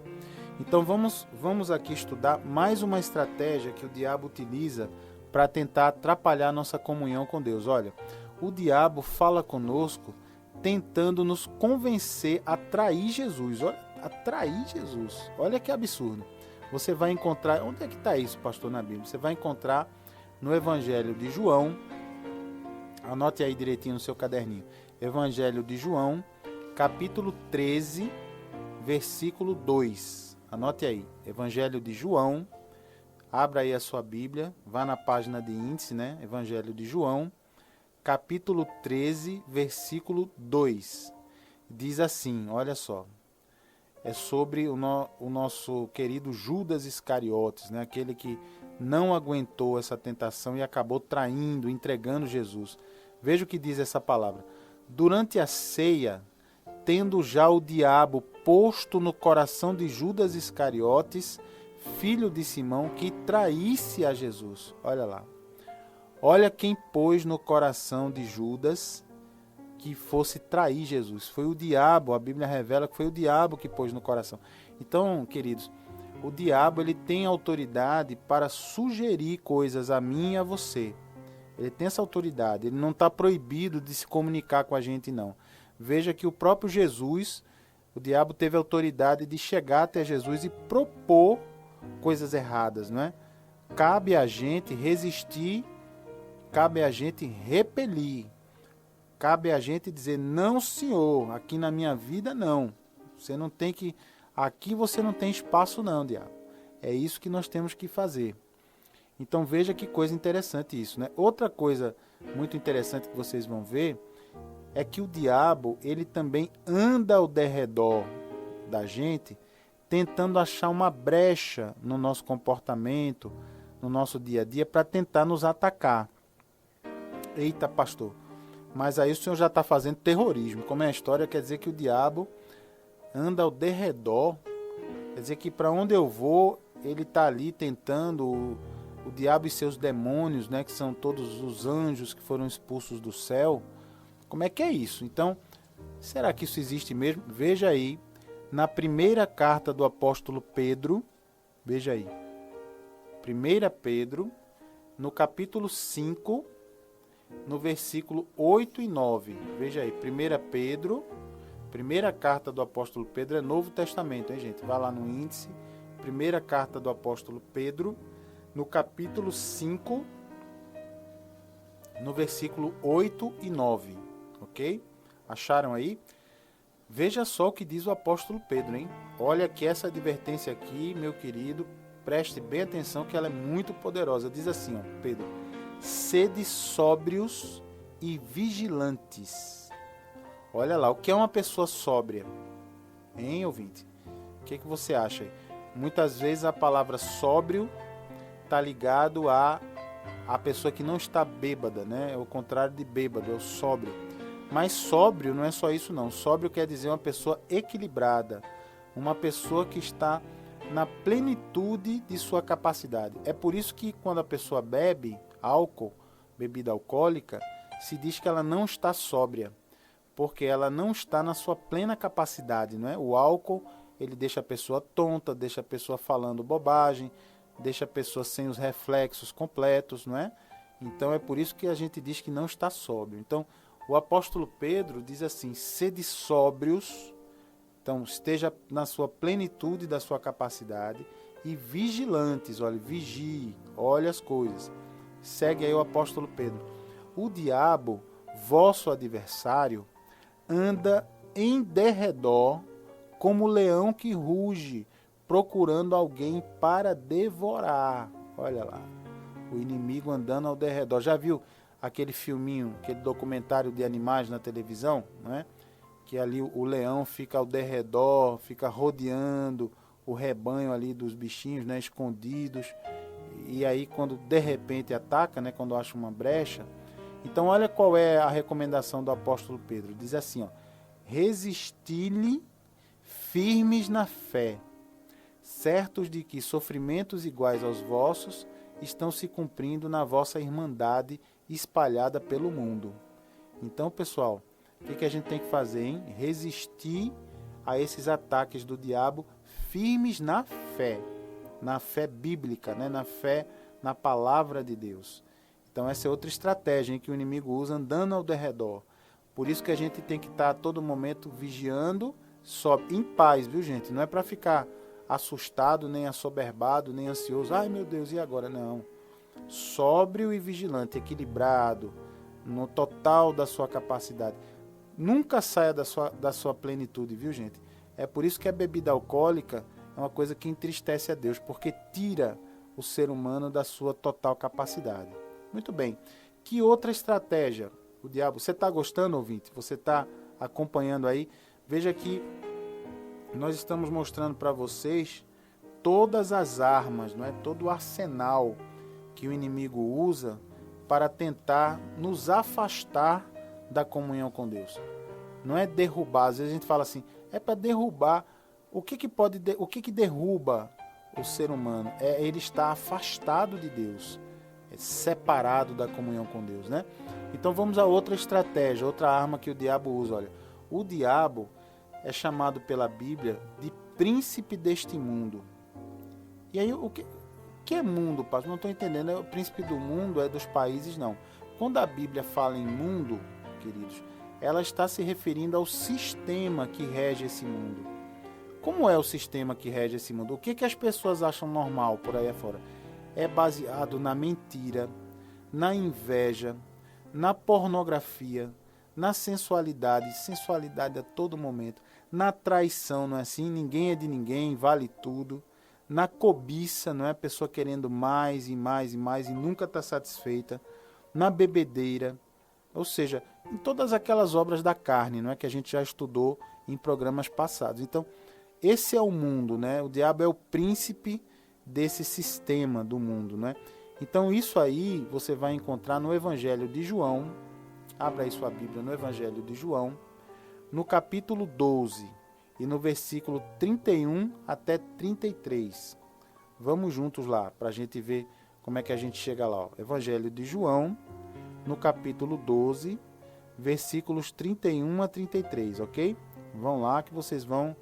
Então vamos aqui estudar mais uma estratégia que o diabo utiliza para tentar atrapalhar nossa comunhão com Deus. Olha, o diabo fala conosco tentando nos convencer a trair Jesus. Olha, a trair Jesus. Olha que absurdo. Você vai encontrar... Onde é que está isso, pastor, na Bíblia? Você vai encontrar no Evangelho de João. Anote aí direitinho no seu caderninho. Evangelho de João, capítulo 13, versículo 2. Anote aí. Evangelho de João. Abra aí a sua Bíblia. Vá na página de índice, né? Evangelho de João, capítulo 13, versículo 2. Diz assim, olha só. É sobre o nosso querido Judas Iscariotes, né? Aquele que não aguentou essa tentação e acabou traindo, entregando Jesus. Veja o que diz essa palavra. Durante a ceia, tendo já o diabo posto no coração de Judas Iscariotes, filho de Simão, que traísse a Jesus. Olha lá. Olha quem pôs no coração de Judas que fosse trair Jesus. Foi o diabo, a Bíblia revela que foi o diabo que pôs no coração. Então, queridos, o diabo ele tem autoridade para sugerir coisas a mim e a você. Ele tem essa autoridade, ele não está proibido de se comunicar com a gente, não. Veja que o próprio Jesus, o diabo teve autoridade de chegar até Jesus e propor coisas erradas, não é? Cabe a gente resistir cabe a gente repelir. Cabe a gente dizer, não senhor, aqui na minha vida não. Você não tem que... Aqui você não tem espaço não, diabo. É isso que nós temos que fazer. Então veja que coisa interessante isso, né? Outra coisa muito interessante que vocês vão ver é que o diabo, ele também anda ao derredor da gente, tentando achar uma brecha no nosso comportamento, no nosso dia a dia, para tentar nos atacar. Eita, pastor, mas aí o senhor já está fazendo terrorismo. Como é a história, quer dizer que o diabo anda ao derredor, quer dizer que para onde eu vou, ele está ali tentando, o diabo e seus demônios, né, que são todos os anjos que foram expulsos do céu. Como é que é isso? Então, será que isso existe mesmo? Veja aí, na primeira carta do apóstolo Pedro, veja aí, 1 Pedro, no capítulo 5, no versículo 8 e 9. Veja aí, 1 Pedro, primeira carta do apóstolo Pedro, é Novo Testamento, hein, gente? Vai lá no índice, primeira carta do apóstolo Pedro, no capítulo 5, no versículo 8 e 9, ok? Acharam aí? Veja só o que diz o apóstolo Pedro, hein? Olha que essa advertência aqui, meu querido, preste bem atenção que ela é muito poderosa. Diz assim, ó, Pedro: sede sóbrios e vigilantes. Olha lá, o que é uma pessoa sóbria? Hein, ouvinte? O que você acha aí? Muitas vezes a palavra sóbrio está ligado a pessoa que não está bêbada, né? É o contrário de bêbado, é o sóbrio. Mas sóbrio não é só isso não. Sóbrio quer dizer uma pessoa equilibrada, uma pessoa que está na plenitude de sua capacidade. É por isso que quando a pessoa bebe álcool, bebida alcoólica, se diz que ela não está sóbria, porque ela não está na sua plena capacidade, não é? O álcool, ele deixa a pessoa tonta, deixa a pessoa falando bobagem, deixa a pessoa sem os reflexos completos, não é? Então é por isso que a gente diz que não está sóbrio. Então o apóstolo Pedro diz assim: sede sóbrios, então esteja na sua plenitude da sua capacidade, e vigilantes, olha, vigie, olhe as coisas. Segue aí o apóstolo Pedro: o diabo, vosso adversário, anda em derredor como leão que ruge, procurando alguém para devorar. Olha lá, o inimigo andando ao derredor. Já viu aquele filminho, aquele documentário de animais na televisão, né? Que ali o leão fica ao derredor, fica rodeando o rebanho ali dos bichinhos, né? Escondidos. E aí quando de repente ataca, né? Quando acha uma brecha. Então olha qual é a recomendação do apóstolo Pedro. Diz assim, ó: resisti-lhe firmes na fé, certos de que sofrimentos iguais aos vossos estão se cumprindo na vossa irmandade espalhada pelo mundo. Então, pessoal, o que a gente tem que fazer, hein? Resistir a esses ataques do diabo firmes na fé bíblica, né? Na fé na palavra de Deus. Então essa é outra estratégia, hein, que o inimigo usa, andando ao derredor. Por isso que a gente tem que estar a todo momento vigiando, só em paz, viu, gente? Não é para ficar assustado, nem assoberbado, nem ansioso. Ai, meu Deus, e agora? Não. Sóbrio e vigilante, equilibrado, no total da sua capacidade. Nunca saia da sua plenitude, viu, gente? É por isso que a bebida alcoólica é uma coisa que entristece a Deus, porque tira o ser humano da sua total capacidade. Muito bem. Que outra estratégia o diabo... Você está gostando, ouvinte? Você está acompanhando aí? Veja que nós estamos mostrando para vocês todas as armas, não é? Todo o arsenal que o inimigo usa para tentar nos afastar da comunhão com Deus. Não é derrubar. Às vezes a gente fala assim, é para derrubar. O que derruba o ser humano? É ele estar afastado de Deus, separado da comunhão com Deus, né? Então vamos a outra estratégia, outra arma que o diabo usa. Olha, o diabo é chamado pela Bíblia de príncipe deste mundo. E aí o que é mundo, pastor? Não estou entendendo. O príncipe do mundo é dos países, não. Quando a Bíblia fala em mundo, queridos, ela está se referindo ao sistema que rege esse mundo. Como é o sistema que rege esse mundo? O que as pessoas acham normal por aí afora? É baseado na mentira, na inveja, na pornografia, na sensualidade a todo momento, na traição, não é assim? Ninguém é de ninguém, vale tudo. Na cobiça, não é? A pessoa querendo mais e mais e mais e nunca está satisfeita. Na bebedeira, ou seja, em todas aquelas obras da carne, não é? Que a gente já estudou em programas passados. Então, esse é o mundo, né? O diabo é o príncipe desse sistema do mundo, né? Então, isso aí você vai encontrar no Evangelho de João. Abra aí sua Bíblia no Evangelho de João, no capítulo 12 e no versículo 31 até 33. Vamos juntos lá, para a gente ver como é que a gente chega lá. Ó. Evangelho de João, no capítulo 12, versículos 31 a 33, ok? Vão lá que vocês vão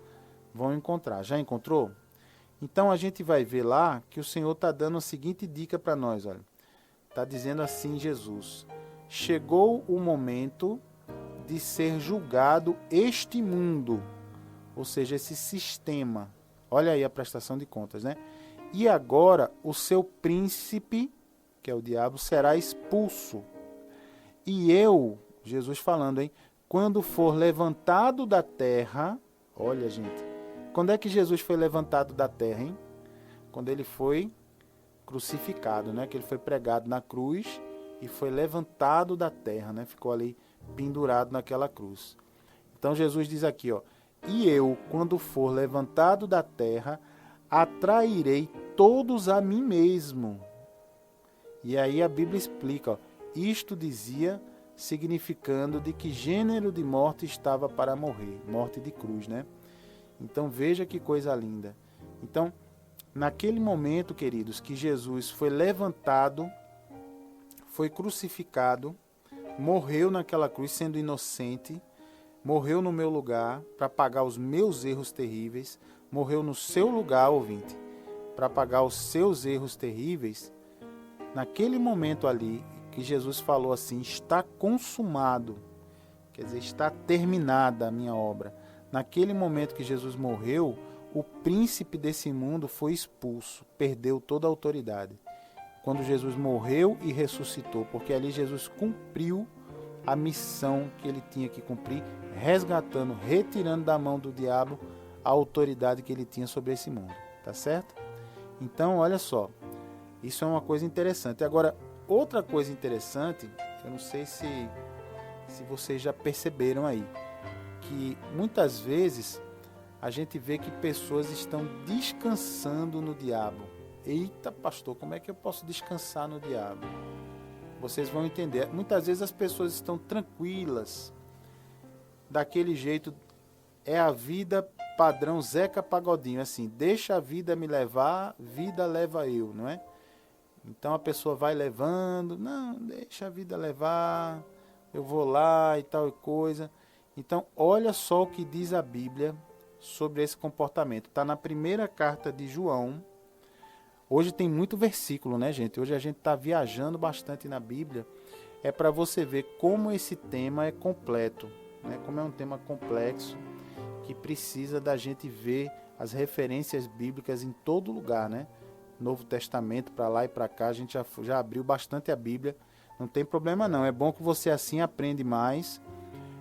encontrar. Já encontrou? Então a gente vai ver lá que o Senhor está dando a seguinte dica para nós. Olha, está dizendo assim Jesus: chegou o momento de ser julgado este mundo, ou seja, esse sistema. Olha aí a prestação de contas, né? E agora o seu príncipe, que é o diabo, será expulso. E eu, Jesus falando, hein? Quando for levantado da terra, olha, gente, quando é que Jesus foi levantado da terra, hein? Quando ele foi crucificado, né? Que ele foi pregado na cruz e foi levantado da terra, né? Ficou ali pendurado naquela cruz. Então Jesus diz aqui, ó: e eu, quando for levantado da terra, atrairei todos a mim mesmo. E aí a Bíblia explica, ó, isto dizia, significando de que gênero de morte estava para morrer, morte de cruz, né? Então veja que coisa linda. Então, naquele momento, queridos, que Jesus foi levantado, foi crucificado, morreu naquela cruz sendo inocente, morreu no meu lugar para pagar os meus erros terríveis, morreu no seu lugar, ouvinte, para pagar os seus erros terríveis. Naquele momento ali que Jesus falou assim: está consumado, quer dizer, está terminada a minha obra. Naquele momento que Jesus morreu, o príncipe desse mundo foi expulso, perdeu toda a autoridade. Quando Jesus morreu e ressuscitou, porque ali Jesus cumpriu a missão que ele tinha que cumprir, resgatando, retirando da mão do diabo a autoridade que ele tinha sobre esse mundo, tá certo? Então, olha só, isso é uma coisa interessante. Agora, outra coisa interessante, eu não sei se vocês já perceberam aí, que muitas vezes a gente vê que pessoas estão descansando no diabo. Eita, pastor, como é que eu posso descansar no diabo? Vocês vão entender. Muitas vezes as pessoas estão tranquilas, daquele jeito, é a vida padrão Zeca Pagodinho, assim, deixa a vida me levar, vida leva eu, não é? Então a pessoa vai levando, não, deixa a vida levar, eu vou lá e tal coisa. Então, olha só o que diz a Bíblia sobre esse comportamento. Está na primeira carta de João. Hoje tem muito versículo, né, gente? Hoje a gente está viajando bastante na Bíblia. É para você ver como esse tema é completo, né? Como é um tema complexo, que precisa da gente ver as referências bíblicas em todo lugar, né? Novo Testamento, para lá e para cá, a gente já abriu bastante a Bíblia. Não tem problema não, é bom que você assim aprende mais,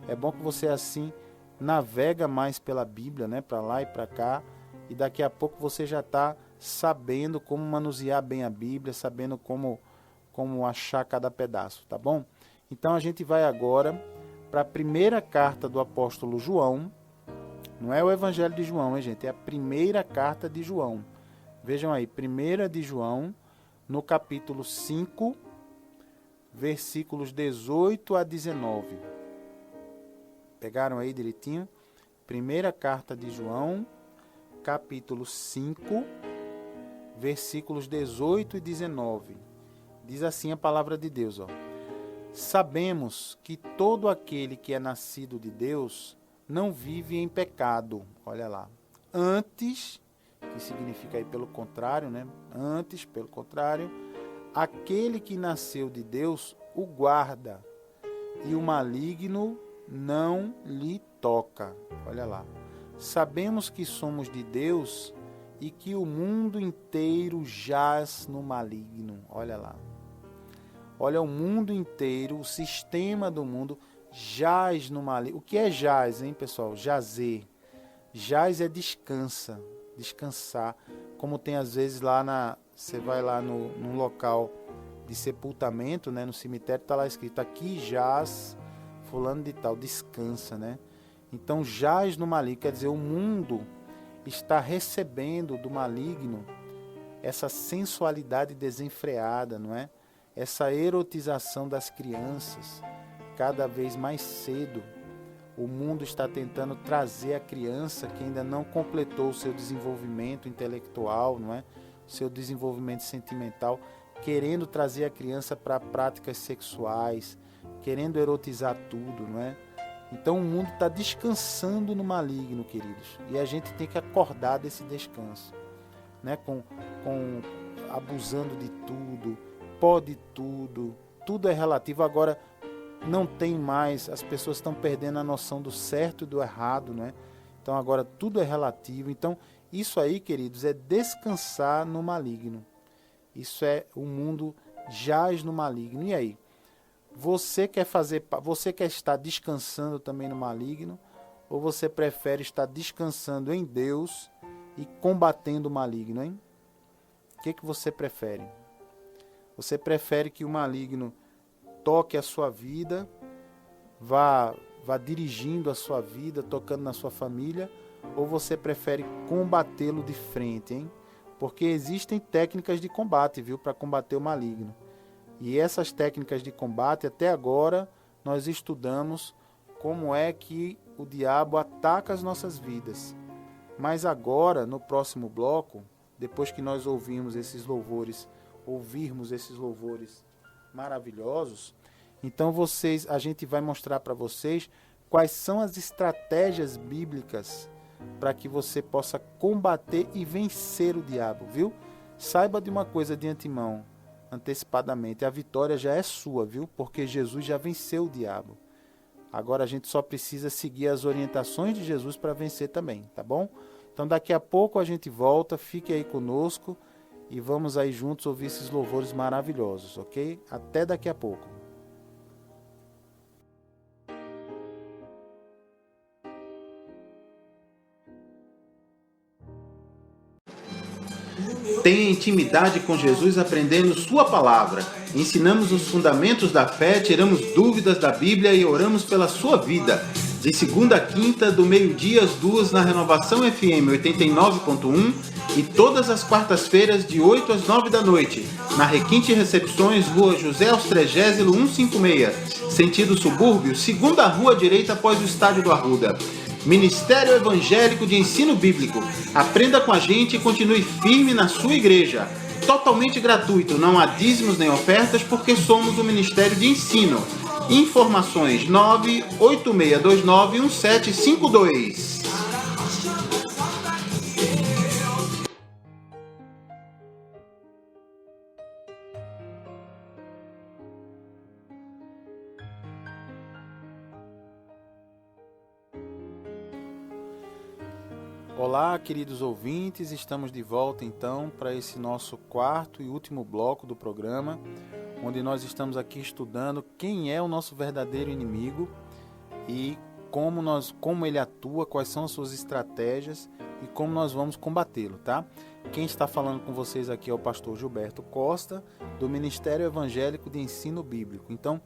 é bom que você assim navega mais pela Bíblia, né? Para lá e para cá, e daqui a pouco você já está sabendo como manusear bem a Bíblia, sabendo como achar cada pedaço, tá bom? Então a gente vai agora para a primeira carta do apóstolo João. Não é o Evangelho de João, hein, gente? É a primeira carta de João. Vejam aí, 1 de João, no capítulo 5, versículos 18 a 19. Pegaram aí direitinho? Primeira carta de João, capítulo 5, versículos 18 e 19. Diz assim a palavra de Deus, ó: sabemos que todo aquele que é nascido de Deus não vive em pecado. Olha lá. Antes, que significa aí pelo contrário, né? Antes, pelo contrário, aquele que nasceu de Deus o guarda, e o maligno não lhe toca. Olha lá. Sabemos que somos de Deus e que o mundo inteiro jaz no maligno. Olha lá. Olha, o mundo inteiro, o sistema do mundo jaz no maligno. O que é jaz, hein, pessoal? Jazer. Jaz é descansa, descansar. Como tem às vezes lá você vai lá num local de sepultamento, né, no cemitério, está lá escrito, aqui jaz fulano de tal, descansa, né? Então jaz no maligno, quer dizer, o mundo está recebendo do maligno essa sensualidade desenfreada, não é? Essa erotização das crianças, cada vez mais cedo. O mundo está tentando trazer a criança que ainda não completou o seu desenvolvimento intelectual, não é? O seu desenvolvimento sentimental, querendo trazer a criança para práticas sexuais, querendo erotizar tudo, não é? Então o mundo está descansando no maligno, queridos. E a gente tem que acordar desse descanso, né? Com abusando de tudo, pode tudo, tudo é relativo. Agora não tem mais, as pessoas estão perdendo a noção do certo e do errado, né? Então agora tudo é relativo. Então isso aí, queridos, é descansar no maligno. Isso é, o mundo jaz no maligno. E aí? Você quer estar descansando também no maligno? Ou você prefere estar descansando em Deus e combatendo o maligno, hein? O que você prefere? Você prefere que o maligno toque a sua vida, vá dirigindo a sua vida, tocando na sua família, ou você prefere combatê-lo de frente, hein? Porque existem técnicas de combate, viu, para combater o maligno. E essas técnicas de combate, até agora, nós estudamos como é que o diabo ataca as nossas vidas. Mas agora, no próximo bloco, depois que nós ouvirmos esses louvores maravilhosos, então a gente vai mostrar para vocês quais são as estratégias bíblicas para que você possa combater e vencer o diabo, viu? Saiba de uma coisa de antemão, antecipadamente, a vitória já é sua, viu? Porque Jesus já venceu o diabo. Agora a gente só precisa seguir as orientações de Jesus para vencer também, tá bom? Então daqui a pouco a gente volta, fique aí conosco e vamos aí juntos ouvir esses louvores maravilhosos, ok? Até daqui a pouco. Tenha intimidade com Jesus aprendendo sua palavra. Ensinamos os fundamentos da fé, tiramos dúvidas da Bíblia e oramos pela sua vida. De segunda a quinta, do meio-dia às 2 na Renovação FM 89.1 e todas as quartas-feiras de 8 às 9 da noite, na Requinte Recepções, Rua José Austrégésilo 156, sentido subúrbio, segunda rua direita após o estádio do Arruda. Ministério Evangélico de Ensino Bíblico. Aprenda com a gente e continue firme na sua igreja. Totalmente gratuito, não há dízimos nem ofertas, porque somos um ministério de ensino. Informações 986291752. Olá, queridos ouvintes, estamos de volta então para esse nosso quarto e último bloco do programa, onde nós estamos aqui estudando quem é o nosso verdadeiro inimigo e como ele atua, quais são as suas estratégias e como nós vamos combatê-lo, tá? Quem está falando com vocês aqui é o pastor Gilberto Costa, do Ministério Evangélico de Ensino Bíblico. Então,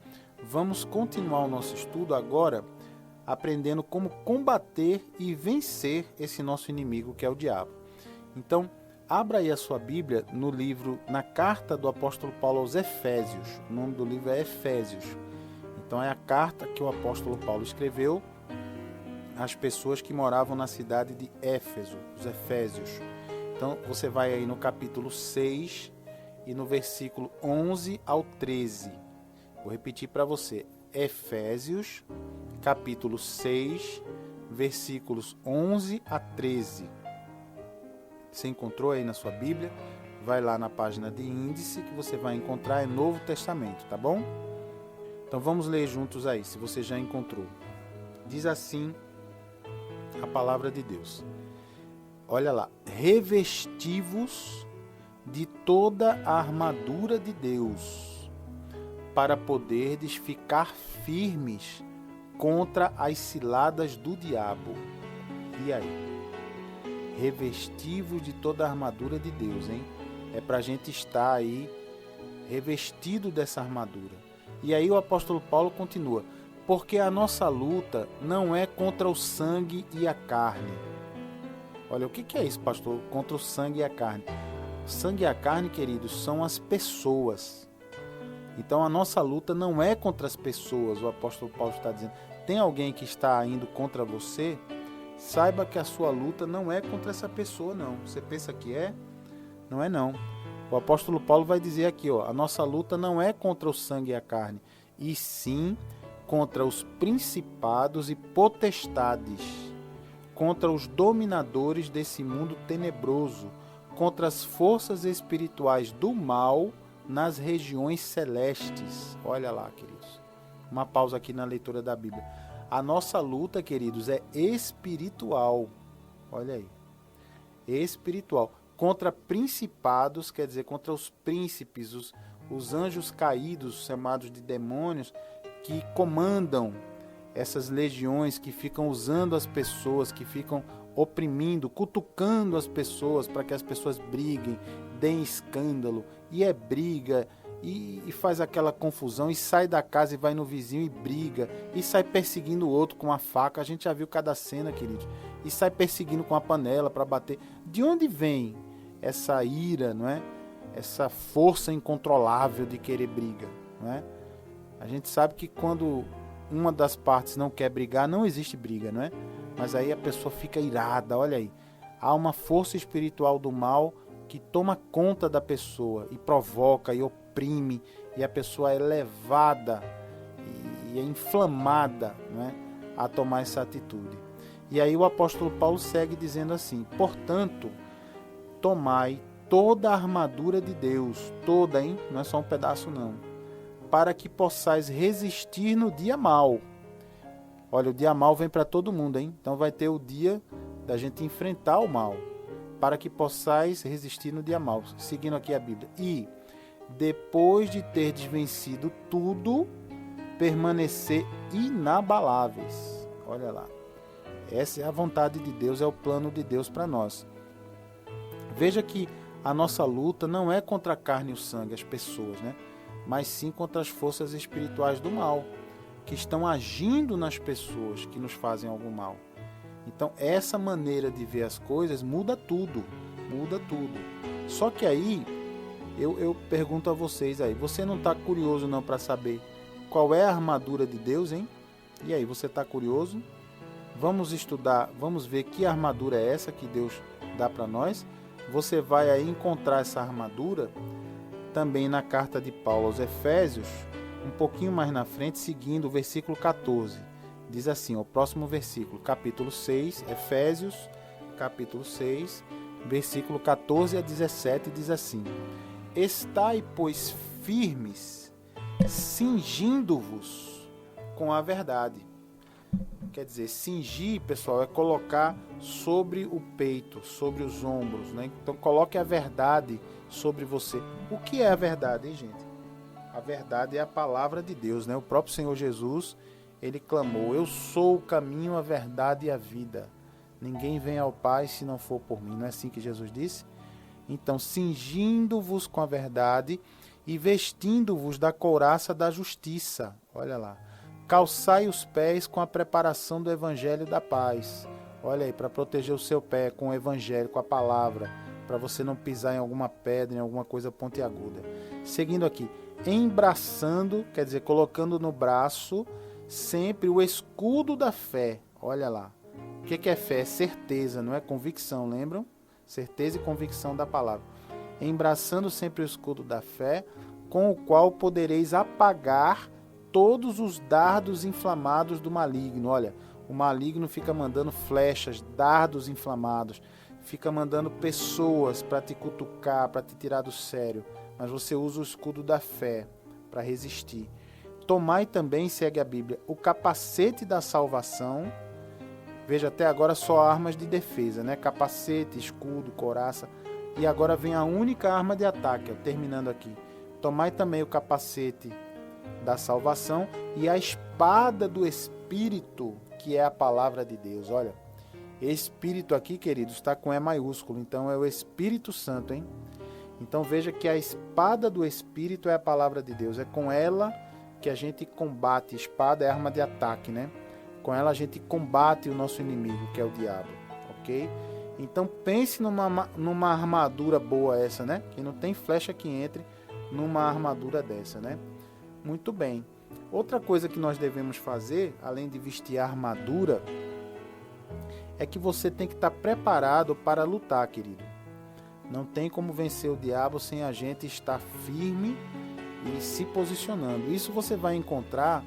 vamos continuar o nosso estudo agora, aprendendo como combater e vencer esse nosso inimigo que é o diabo. Então, abra aí a sua Bíblia no livro, na carta do apóstolo Paulo aos Efésios. O nome do livro é Efésios. Então é a carta que o apóstolo Paulo escreveu às pessoas que moravam na cidade de Éfeso, os Efésios. Então você vai aí no capítulo 6 e no versículo 11 ao 13. Vou repetir para você. Efésios, capítulo 6, versículos 11 a 13. Você encontrou aí na sua Bíblia? Vai lá na página de índice que você vai encontrar, é Novo Testamento, tá bom? Então vamos ler juntos aí, se você já encontrou. Diz assim a palavra de Deus. Olha lá. Revesti-vos de toda a armadura de Deus, para poderdes ficar firmes contra as ciladas do diabo. E aí? Revestivos de toda a armadura de Deus, hein? É para a gente estar aí revestido dessa armadura. E aí o apóstolo Paulo continua: porque a nossa luta não é contra o sangue e a carne. Olha, o que é isso, pastor? Contra o sangue e a carne. O sangue e a carne, queridos, são as pessoas. Então a nossa luta não é contra as pessoas, o apóstolo Paulo está dizendo. Tem alguém que está indo contra você? Saiba que a sua luta não é contra essa pessoa, não. Você pensa que é? Não é, não. O apóstolo Paulo vai dizer aqui, ó, a nossa luta não é contra o sangue e a carne, e sim contra os principados e potestades, contra os dominadores desse mundo tenebroso, contra as forças espirituais do mal nas regiões celestes. Olha lá, queridos. Uma pausa aqui na leitura da Bíblia. A nossa luta, queridos, é espiritual. Olha aí. Espiritual. Contra principados, quer dizer, contra os príncipes, os anjos caídos, chamados de demônios, que comandam essas legiões, que ficam usando as pessoas, que ficam oprimindo, cutucando as pessoas para que as pessoas briguem, deem escândalo, e é briga, e faz aquela confusão, e sai da casa e vai no vizinho e briga, e sai perseguindo o outro com a faca. A gente já viu cada cena, queridos, e sai perseguindo com a panela para bater. De onde vem essa ira, não é? Essa força incontrolável de querer briga, não é? A gente sabe que quando uma das partes não quer brigar, não existe briga, não é? Mas aí a pessoa fica irada, olha aí. Há uma força espiritual do mal que toma conta da pessoa e provoca e oprime, e a pessoa é levada e é inflamada, não é? A tomar essa atitude. E aí o apóstolo Paulo segue dizendo assim: portanto, tomai toda a armadura de Deus, toda, hein? Não é só um pedaço não, para que possais resistir no dia mau. Olha, o dia mau vem para todo mundo, hein? Então vai ter o dia da gente enfrentar o mal, para que possais resistir no dia mau. Seguindo aqui a Bíblia. E, depois de terdes vencido tudo, permanecer inabaláveis. Olha lá. Essa é a vontade de Deus, é o plano de Deus para nós. Veja que a nossa luta não é contra a carne e o sangue, as pessoas, né? Mas sim contra as forças espirituais do mal, que estão agindo nas pessoas que nos fazem algum mal. Então, essa maneira de ver as coisas muda tudo, muda tudo. Só que aí, eu pergunto a vocês aí, você não está curioso não para saber qual é a armadura de Deus, hein? E aí, você está curioso? Vamos estudar, vamos ver que armadura é essa que Deus dá para nós. Você vai aí encontrar essa armadura também na carta de Paulo aos Efésios, um pouquinho mais na frente, seguindo o versículo 14. Diz assim, o próximo versículo, capítulo 6, Efésios, capítulo 6, versículo 14 a 17, diz assim: estai, pois, firmes, cingindo-vos com a verdade. Quer dizer, cingir, pessoal, é colocar sobre o peito, sobre os ombros, né? Então, coloque a verdade sobre você. O que é a verdade, hein, gente? A verdade é a palavra de Deus, né? O próprio Senhor Jesus, ele clamou: eu sou o caminho, a verdade e a vida. Ninguém vem ao Pai se não for por mim. Não é assim que Jesus disse? Então, cingindo-vos com a verdade e vestindo-vos da couraça da justiça. Olha lá. Calçai os pés com a preparação do evangelho da paz. Olha aí, para proteger o seu pé com o evangelho, com a palavra, para você não pisar em alguma pedra, em alguma coisa pontiaguda. Seguindo aqui, embraçando, quer dizer, colocando no braço sempre o escudo da fé. Olha lá. O que é fé? É certeza, não é convicção, lembram? Certeza e convicção da palavra. Embraçando sempre o escudo da fé, com o qual podereis apagar todos os dardos inflamados do maligno. Olha, o maligno fica mandando flechas, dardos inflamados, fica mandando pessoas para te cutucar, para te tirar do sério, mas você usa o escudo da fé para resistir. Tomai também, segue a Bíblia, o capacete da salvação. Veja, até agora só armas de defesa, né? Capacete, escudo, couraça. E agora vem a única arma de ataque, ó, terminando aqui. Tomai também o capacete da salvação, e a espada do Espírito, que é a palavra de Deus. Olha, Espírito aqui, queridos, está com E maiúsculo, então é o Espírito Santo, hein? Então veja que a espada do Espírito é a palavra de Deus, é com ela que a gente combate. Espada é arma de ataque, né? Com ela a gente combate o nosso inimigo, que é o diabo, ok? Então pense numa armadura boa essa, né? Que não tem flecha que entre numa armadura dessa, né? Muito bem. Outra coisa que nós devemos fazer, além de vestir a armadura, é que você tem que estar preparado para lutar, querido. Não tem como vencer o diabo sem a gente estar firme e se posicionando. Isso você vai encontrar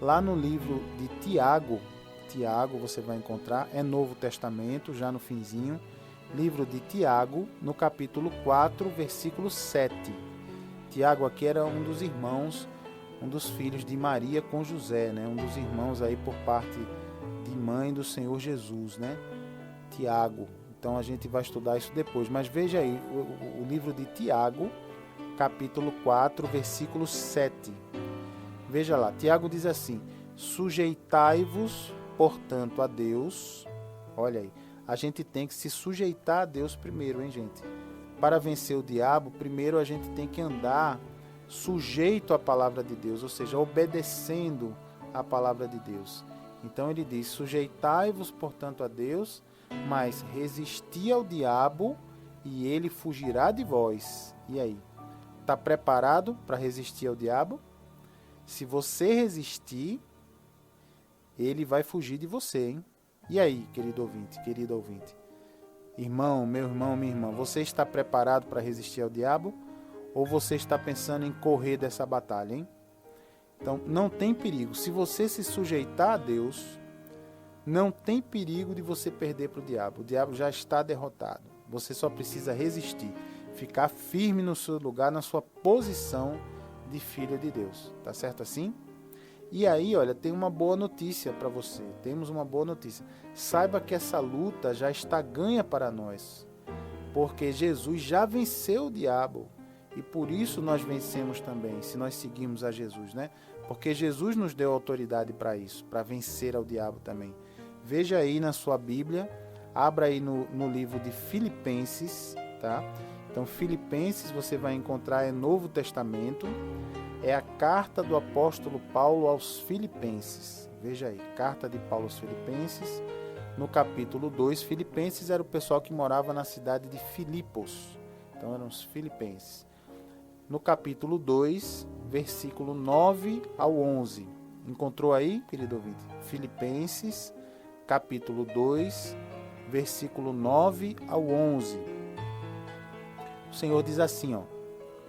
lá no livro de Tiago. Tiago você vai encontrar, é Novo Testamento, já no finzinho. Livro de Tiago, no capítulo 4, versículo 7. Tiago aqui era um dos irmãos, um dos filhos de Maria com José, né? Um dos irmãos aí por parte de mãe do Senhor Jesus, né? Tiago. Então a gente vai estudar isso depois. Mas veja aí, o livro de Tiago, capítulo 4, versículo 7. Veja lá, Tiago diz assim: sujeitai-vos, portanto, a Deus. Olha aí, a gente tem que se sujeitar a Deus primeiro, hein, gente? Para vencer o diabo, primeiro a gente tem que andar sujeito à palavra de Deus, ou seja, obedecendo à palavra de Deus. Então ele diz: sujeitai-vos, portanto, a Deus, mas resisti ao diabo e ele fugirá de vós. E aí? Está preparado para resistir ao diabo? Se você resistir, ele vai fugir de você, hein? E aí, querido ouvinte, querido ouvinte? Irmão, meu irmão, minha irmã, você está preparado para resistir ao diabo? Ou você está pensando em correr dessa batalha, hein? Então, não tem perigo. Se você se sujeitar a Deus, não tem perigo de você perder para o diabo. O diabo já está derrotado. Você só precisa resistir, ficar firme no seu lugar, na sua posição de filho de Deus. Tá certo assim? E aí, olha, tem uma boa notícia para você. Temos uma boa notícia. Saiba que essa luta já está ganha para nós, porque Jesus já venceu o diabo. E por isso nós vencemos também, se nós seguimos a Jesus, né? Porque Jesus nos deu autoridade para isso, para vencer ao diabo também. Veja aí na sua Bíblia, abra aí no livro de Filipenses, tá? Então, Filipenses você vai encontrar, é Novo Testamento, é a carta do apóstolo Paulo aos Filipenses. Veja aí, carta de Paulo aos Filipenses, no capítulo 2. Filipenses era o pessoal que morava na cidade de Filipos. Então, eram os filipenses. No capítulo 2, versículo 9 ao 11. Encontrou aí, querido ouvinte? Filipenses, capítulo 2, versículo 9 ao 11. O Senhor diz assim, ó.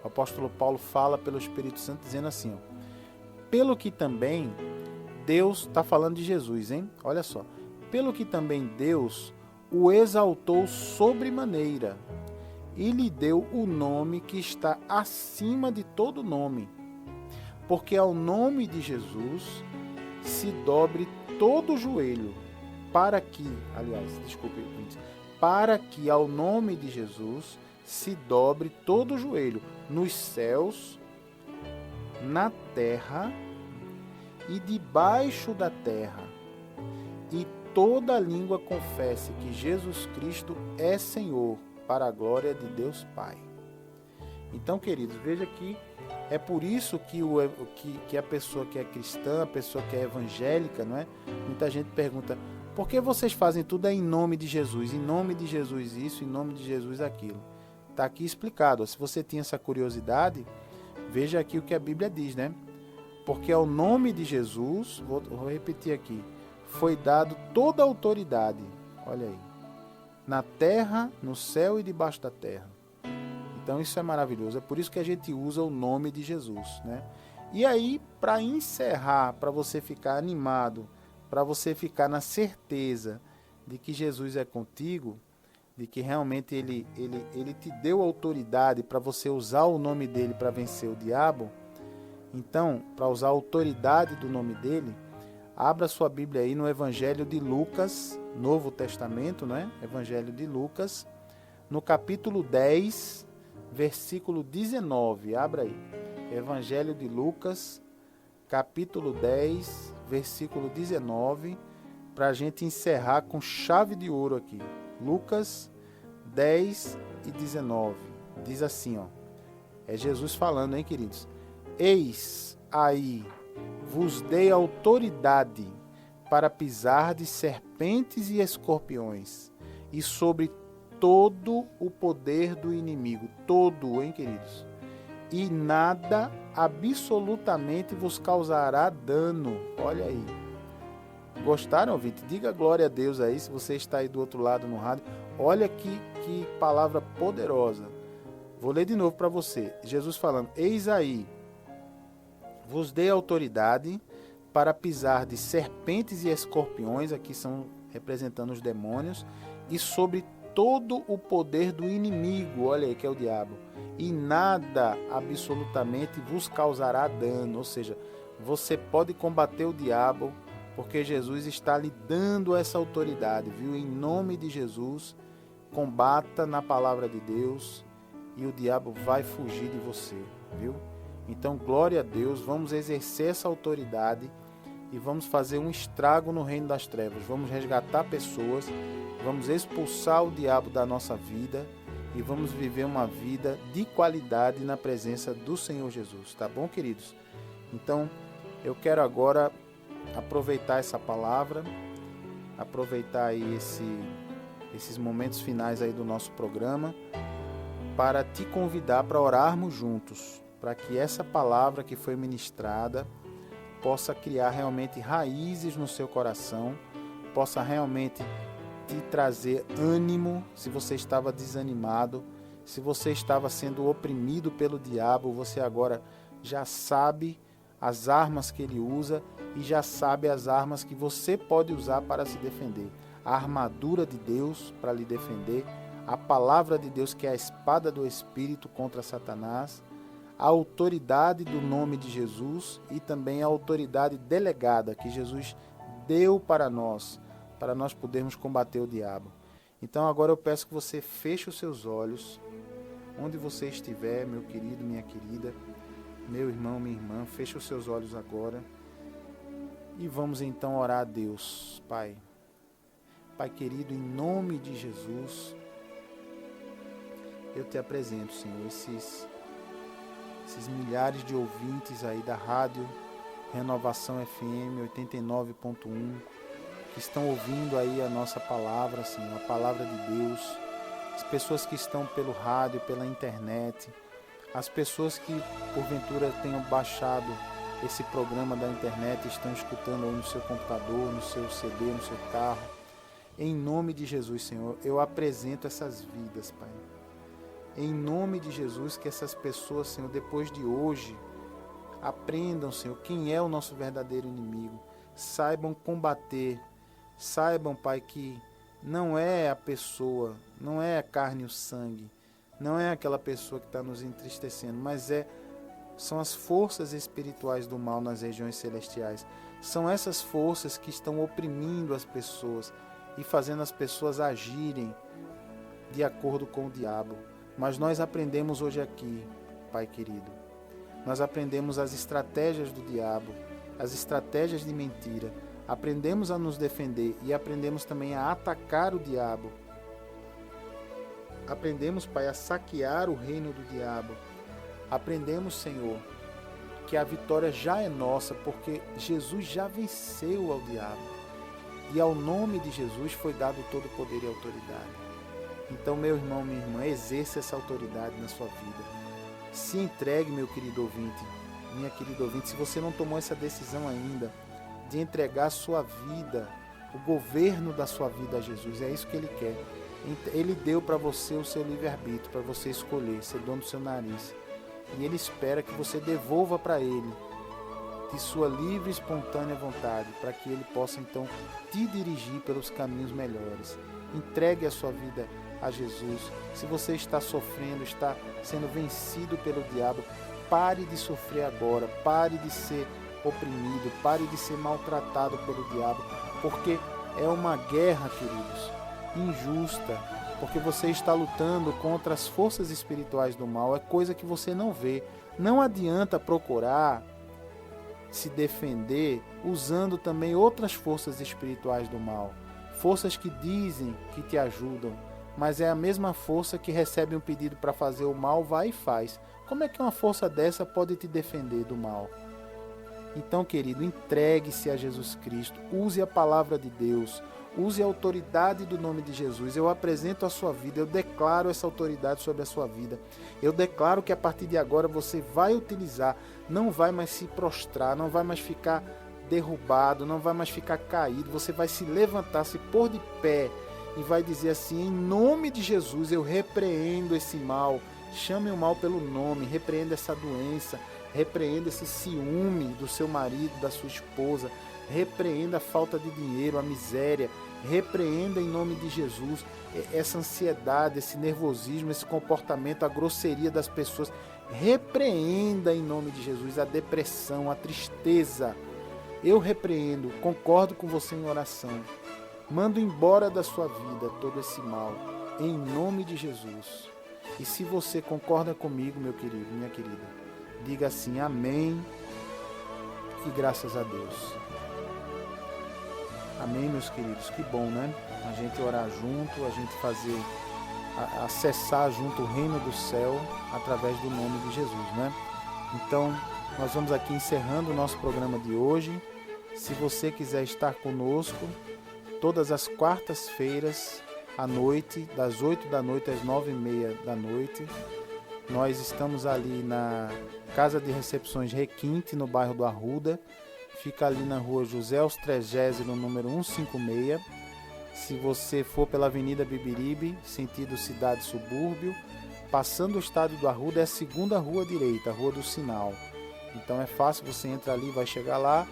O apóstolo Paulo fala pelo Espírito Santo dizendo assim, ó. Pelo que também Deus, está falando de Jesus, hein? Olha só. Pelo que também Deus o exaltou sobremaneira e lhe deu o nome que está acima de todo nome, porque ao nome de Jesus se dobre todo o joelho, para que ao nome de Jesus se dobre todo o joelho, nos céus, na terra e debaixo da terra, e toda língua confesse que Jesus Cristo é Senhor, para a glória de Deus Pai. Então, queridos, veja que é por isso que a pessoa que é cristã, a pessoa que é evangélica, não é? Muita gente pergunta: por que vocês fazem tudo em nome de Jesus? Em nome de Jesus isso, em nome de Jesus aquilo. Está aqui explicado. Se você tinha essa curiosidade, veja aqui o que a Bíblia diz, né? Porque ao nome de Jesus, vou repetir aqui, foi dado toda a autoridade. Olha aí. Na terra, no céu e debaixo da terra. Então isso é maravilhoso. É por isso que a gente usa o nome de Jesus, né? E aí, para encerrar, para você ficar animado, para você ficar na certeza de que Jesus é contigo, de que realmente ele te deu autoridade para você usar o nome dele para vencer o diabo. Então, para usar a autoridade do nome dele, abra sua Bíblia aí no Evangelho de Lucas, Novo Testamento, né? Evangelho de Lucas, no capítulo 10, versículo 19. Abra aí. Evangelho de Lucas, capítulo 10, versículo 19, para a gente encerrar com chave de ouro aqui. Lucas 10 e 19. Diz assim, ó. É Jesus falando, hein, queridos? Eis aí, vos dei autoridade para pisar de serpentes e escorpiões, e sobre todo o poder do inimigo. Todo, hein, queridos? E nada absolutamente vos causará dano. Olha aí. Gostaram, ouvinte? Diga glória a Deus aí, se você está aí do outro lado no rádio. Olha que palavra poderosa. Vou ler de novo para você. Jesus falando, eis aí, vos dei autoridade para pisar de serpentes e escorpiões, aqui são representando os demônios, e sobre todo o poder do inimigo, olha aí que é o diabo, e nada absolutamente vos causará dano, ou seja, você pode combater o diabo, porque Jesus está lhe dando essa autoridade, viu? Em nome de Jesus, combata na palavra de Deus, e o diabo vai fugir de você, viu? Então, glória a Deus, vamos exercer essa autoridade e vamos fazer um estrago no reino das trevas. Vamos resgatar pessoas, vamos expulsar o diabo da nossa vida e vamos viver uma vida de qualidade na presença do Senhor Jesus, tá bom, queridos? Então, eu quero agora aproveitar essa palavra, aproveitar aí esses momentos finais aí do nosso programa para te convidar para orarmos juntos, para que essa palavra que foi ministrada possa criar realmente raízes no seu coração, possa realmente te trazer ânimo se você estava desanimado, se você estava sendo oprimido pelo diabo, você agora já sabe as armas que ele usa e já sabe as armas que você pode usar para se defender. A armadura de Deus para lhe defender, a palavra de Deus que é a espada do Espírito contra Satanás, a autoridade do nome de Jesus e também a autoridade delegada que Jesus deu para nós podermos combater o diabo. Então agora eu peço que você feche os seus olhos, onde você estiver, meu querido, minha querida, meu irmão, minha irmã, feche os seus olhos agora e vamos então orar a Deus. Pai querido, em nome de Jesus, eu te apresento, Senhor, esses milhares de ouvintes aí da rádio Renovação FM 89.1 que estão ouvindo aí a nossa palavra, Senhor, a palavra de Deus, as pessoas que estão pelo rádio, pela internet, as pessoas que porventura tenham baixado esse programa da internet e estão escutando aí no seu computador, no seu CD, no seu carro. Em nome de Jesus, Senhor, eu apresento essas vidas, Pai. Em nome de Jesus, que essas pessoas, Senhor, depois de hoje, aprendam, Senhor, quem é o nosso verdadeiro inimigo. Saibam combater. Saibam, Pai, que não é a pessoa, não é a carne e o sangue, não é aquela pessoa que está nos entristecendo, mas são as forças espirituais do mal nas regiões celestiais. São essas forças que estão oprimindo as pessoas e fazendo as pessoas agirem de acordo com o diabo. Mas nós aprendemos hoje aqui, Pai querido, nós aprendemos as estratégias do diabo, as estratégias de mentira, aprendemos a nos defender e aprendemos também a atacar o diabo. Aprendemos, Pai, a saquear o reino do diabo. Aprendemos, Senhor, que a vitória já é nossa, porque Jesus já venceu ao diabo. E ao nome de Jesus foi dado todo o poder e autoridade. Então, meu irmão, minha irmã, exerça essa autoridade na sua vida. Se entregue, meu querido ouvinte, minha querida ouvinte, se você não tomou essa decisão ainda, de entregar a sua vida, o governo da sua vida a Jesus, é isso que Ele quer. Ele deu para você o seu livre-arbítrio, para você escolher, ser dono do seu nariz. E Ele espera que você devolva para Ele, de sua livre e espontânea vontade, para que Ele possa então te dirigir pelos caminhos melhores. Entregue a sua vida a Jesus. Se você está sofrendo, está sendo vencido pelo diabo, pare de sofrer agora, pare de ser oprimido, pare de ser maltratado pelo diabo, porque é uma guerra, queridos, injusta, porque você está lutando contra as forças espirituais do mal, é coisa que você não vê. Não adianta procurar se defender usando também outras forças espirituais do mal. Forças que dizem que te ajudam, mas é a mesma força que recebe um pedido para fazer o mal, vai e faz. Como é que uma força dessa pode te defender do mal? Então, querido, entregue-se a Jesus Cristo, use a palavra de Deus, use a autoridade do nome de Jesus. Eu apresento a sua vida, eu declaro essa autoridade sobre a sua vida. Eu declaro que a partir de agora você vai utilizar, não vai mais se prostrar, não vai mais ficar derrubado, não vai mais ficar caído. Você vai se levantar, se pôr de pé e vai dizer assim: em nome de Jesus eu repreendo esse mal. Chame o mal pelo nome, repreenda essa doença, repreenda esse ciúme do seu marido, da sua esposa, repreenda a falta de dinheiro, a miséria, repreenda em nome de Jesus essa ansiedade, esse nervosismo, esse comportamento, a grosseria das pessoas. Repreenda em nome de Jesus a depressão, a tristeza. Eu repreendo, concordo com você em oração. Mando embora da sua vida todo esse mal, em nome de Jesus. E se você concorda comigo, meu querido, minha querida, diga assim: amém e graças a Deus. Amém, meus queridos. Que bom, né? A gente orar junto, a gente fazer, acessar junto o reino do céu através do nome de Jesus, né? Então, nós vamos aqui encerrando o nosso programa de hoje. Se você quiser estar conosco, todas as quartas-feiras à noite, das 8 da noite às 9h30 da noite, nós estamos ali na Casa de Recepções Requinte, no bairro do Arruda. Fica ali na rua José Ostregésilo, no número 156. Se você for pela Avenida Bibiribe, sentido cidade-subúrbio, passando o estádio do Arruda, é a segunda rua direita, a Rua do Sinal. Então é fácil, você entra ali, vai chegar lá,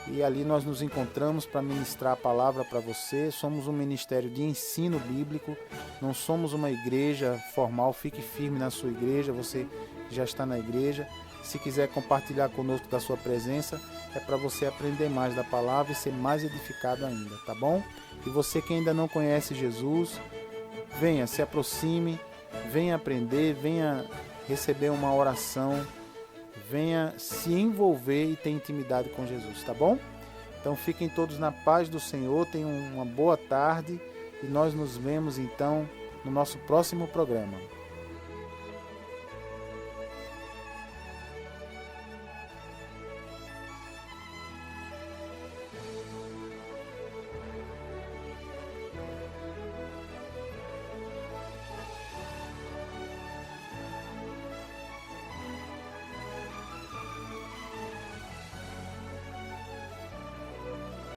e ali nós nos encontramos para ministrar a palavra para você. Somos um ministério de ensino bíblico, não somos uma igreja formal. Fique firme na sua igreja, você já está na igreja. Se quiser compartilhar conosco da sua presença, é para você aprender mais da palavra e ser mais edificado ainda, tá bom? E você que ainda não conhece Jesus, venha, se aproxime, venha aprender, venha receber uma oração, venha se envolver e ter intimidade com Jesus, tá bom? Então fiquem todos na paz do Senhor, tenham uma boa tarde e nós nos vemos então no nosso próximo programa.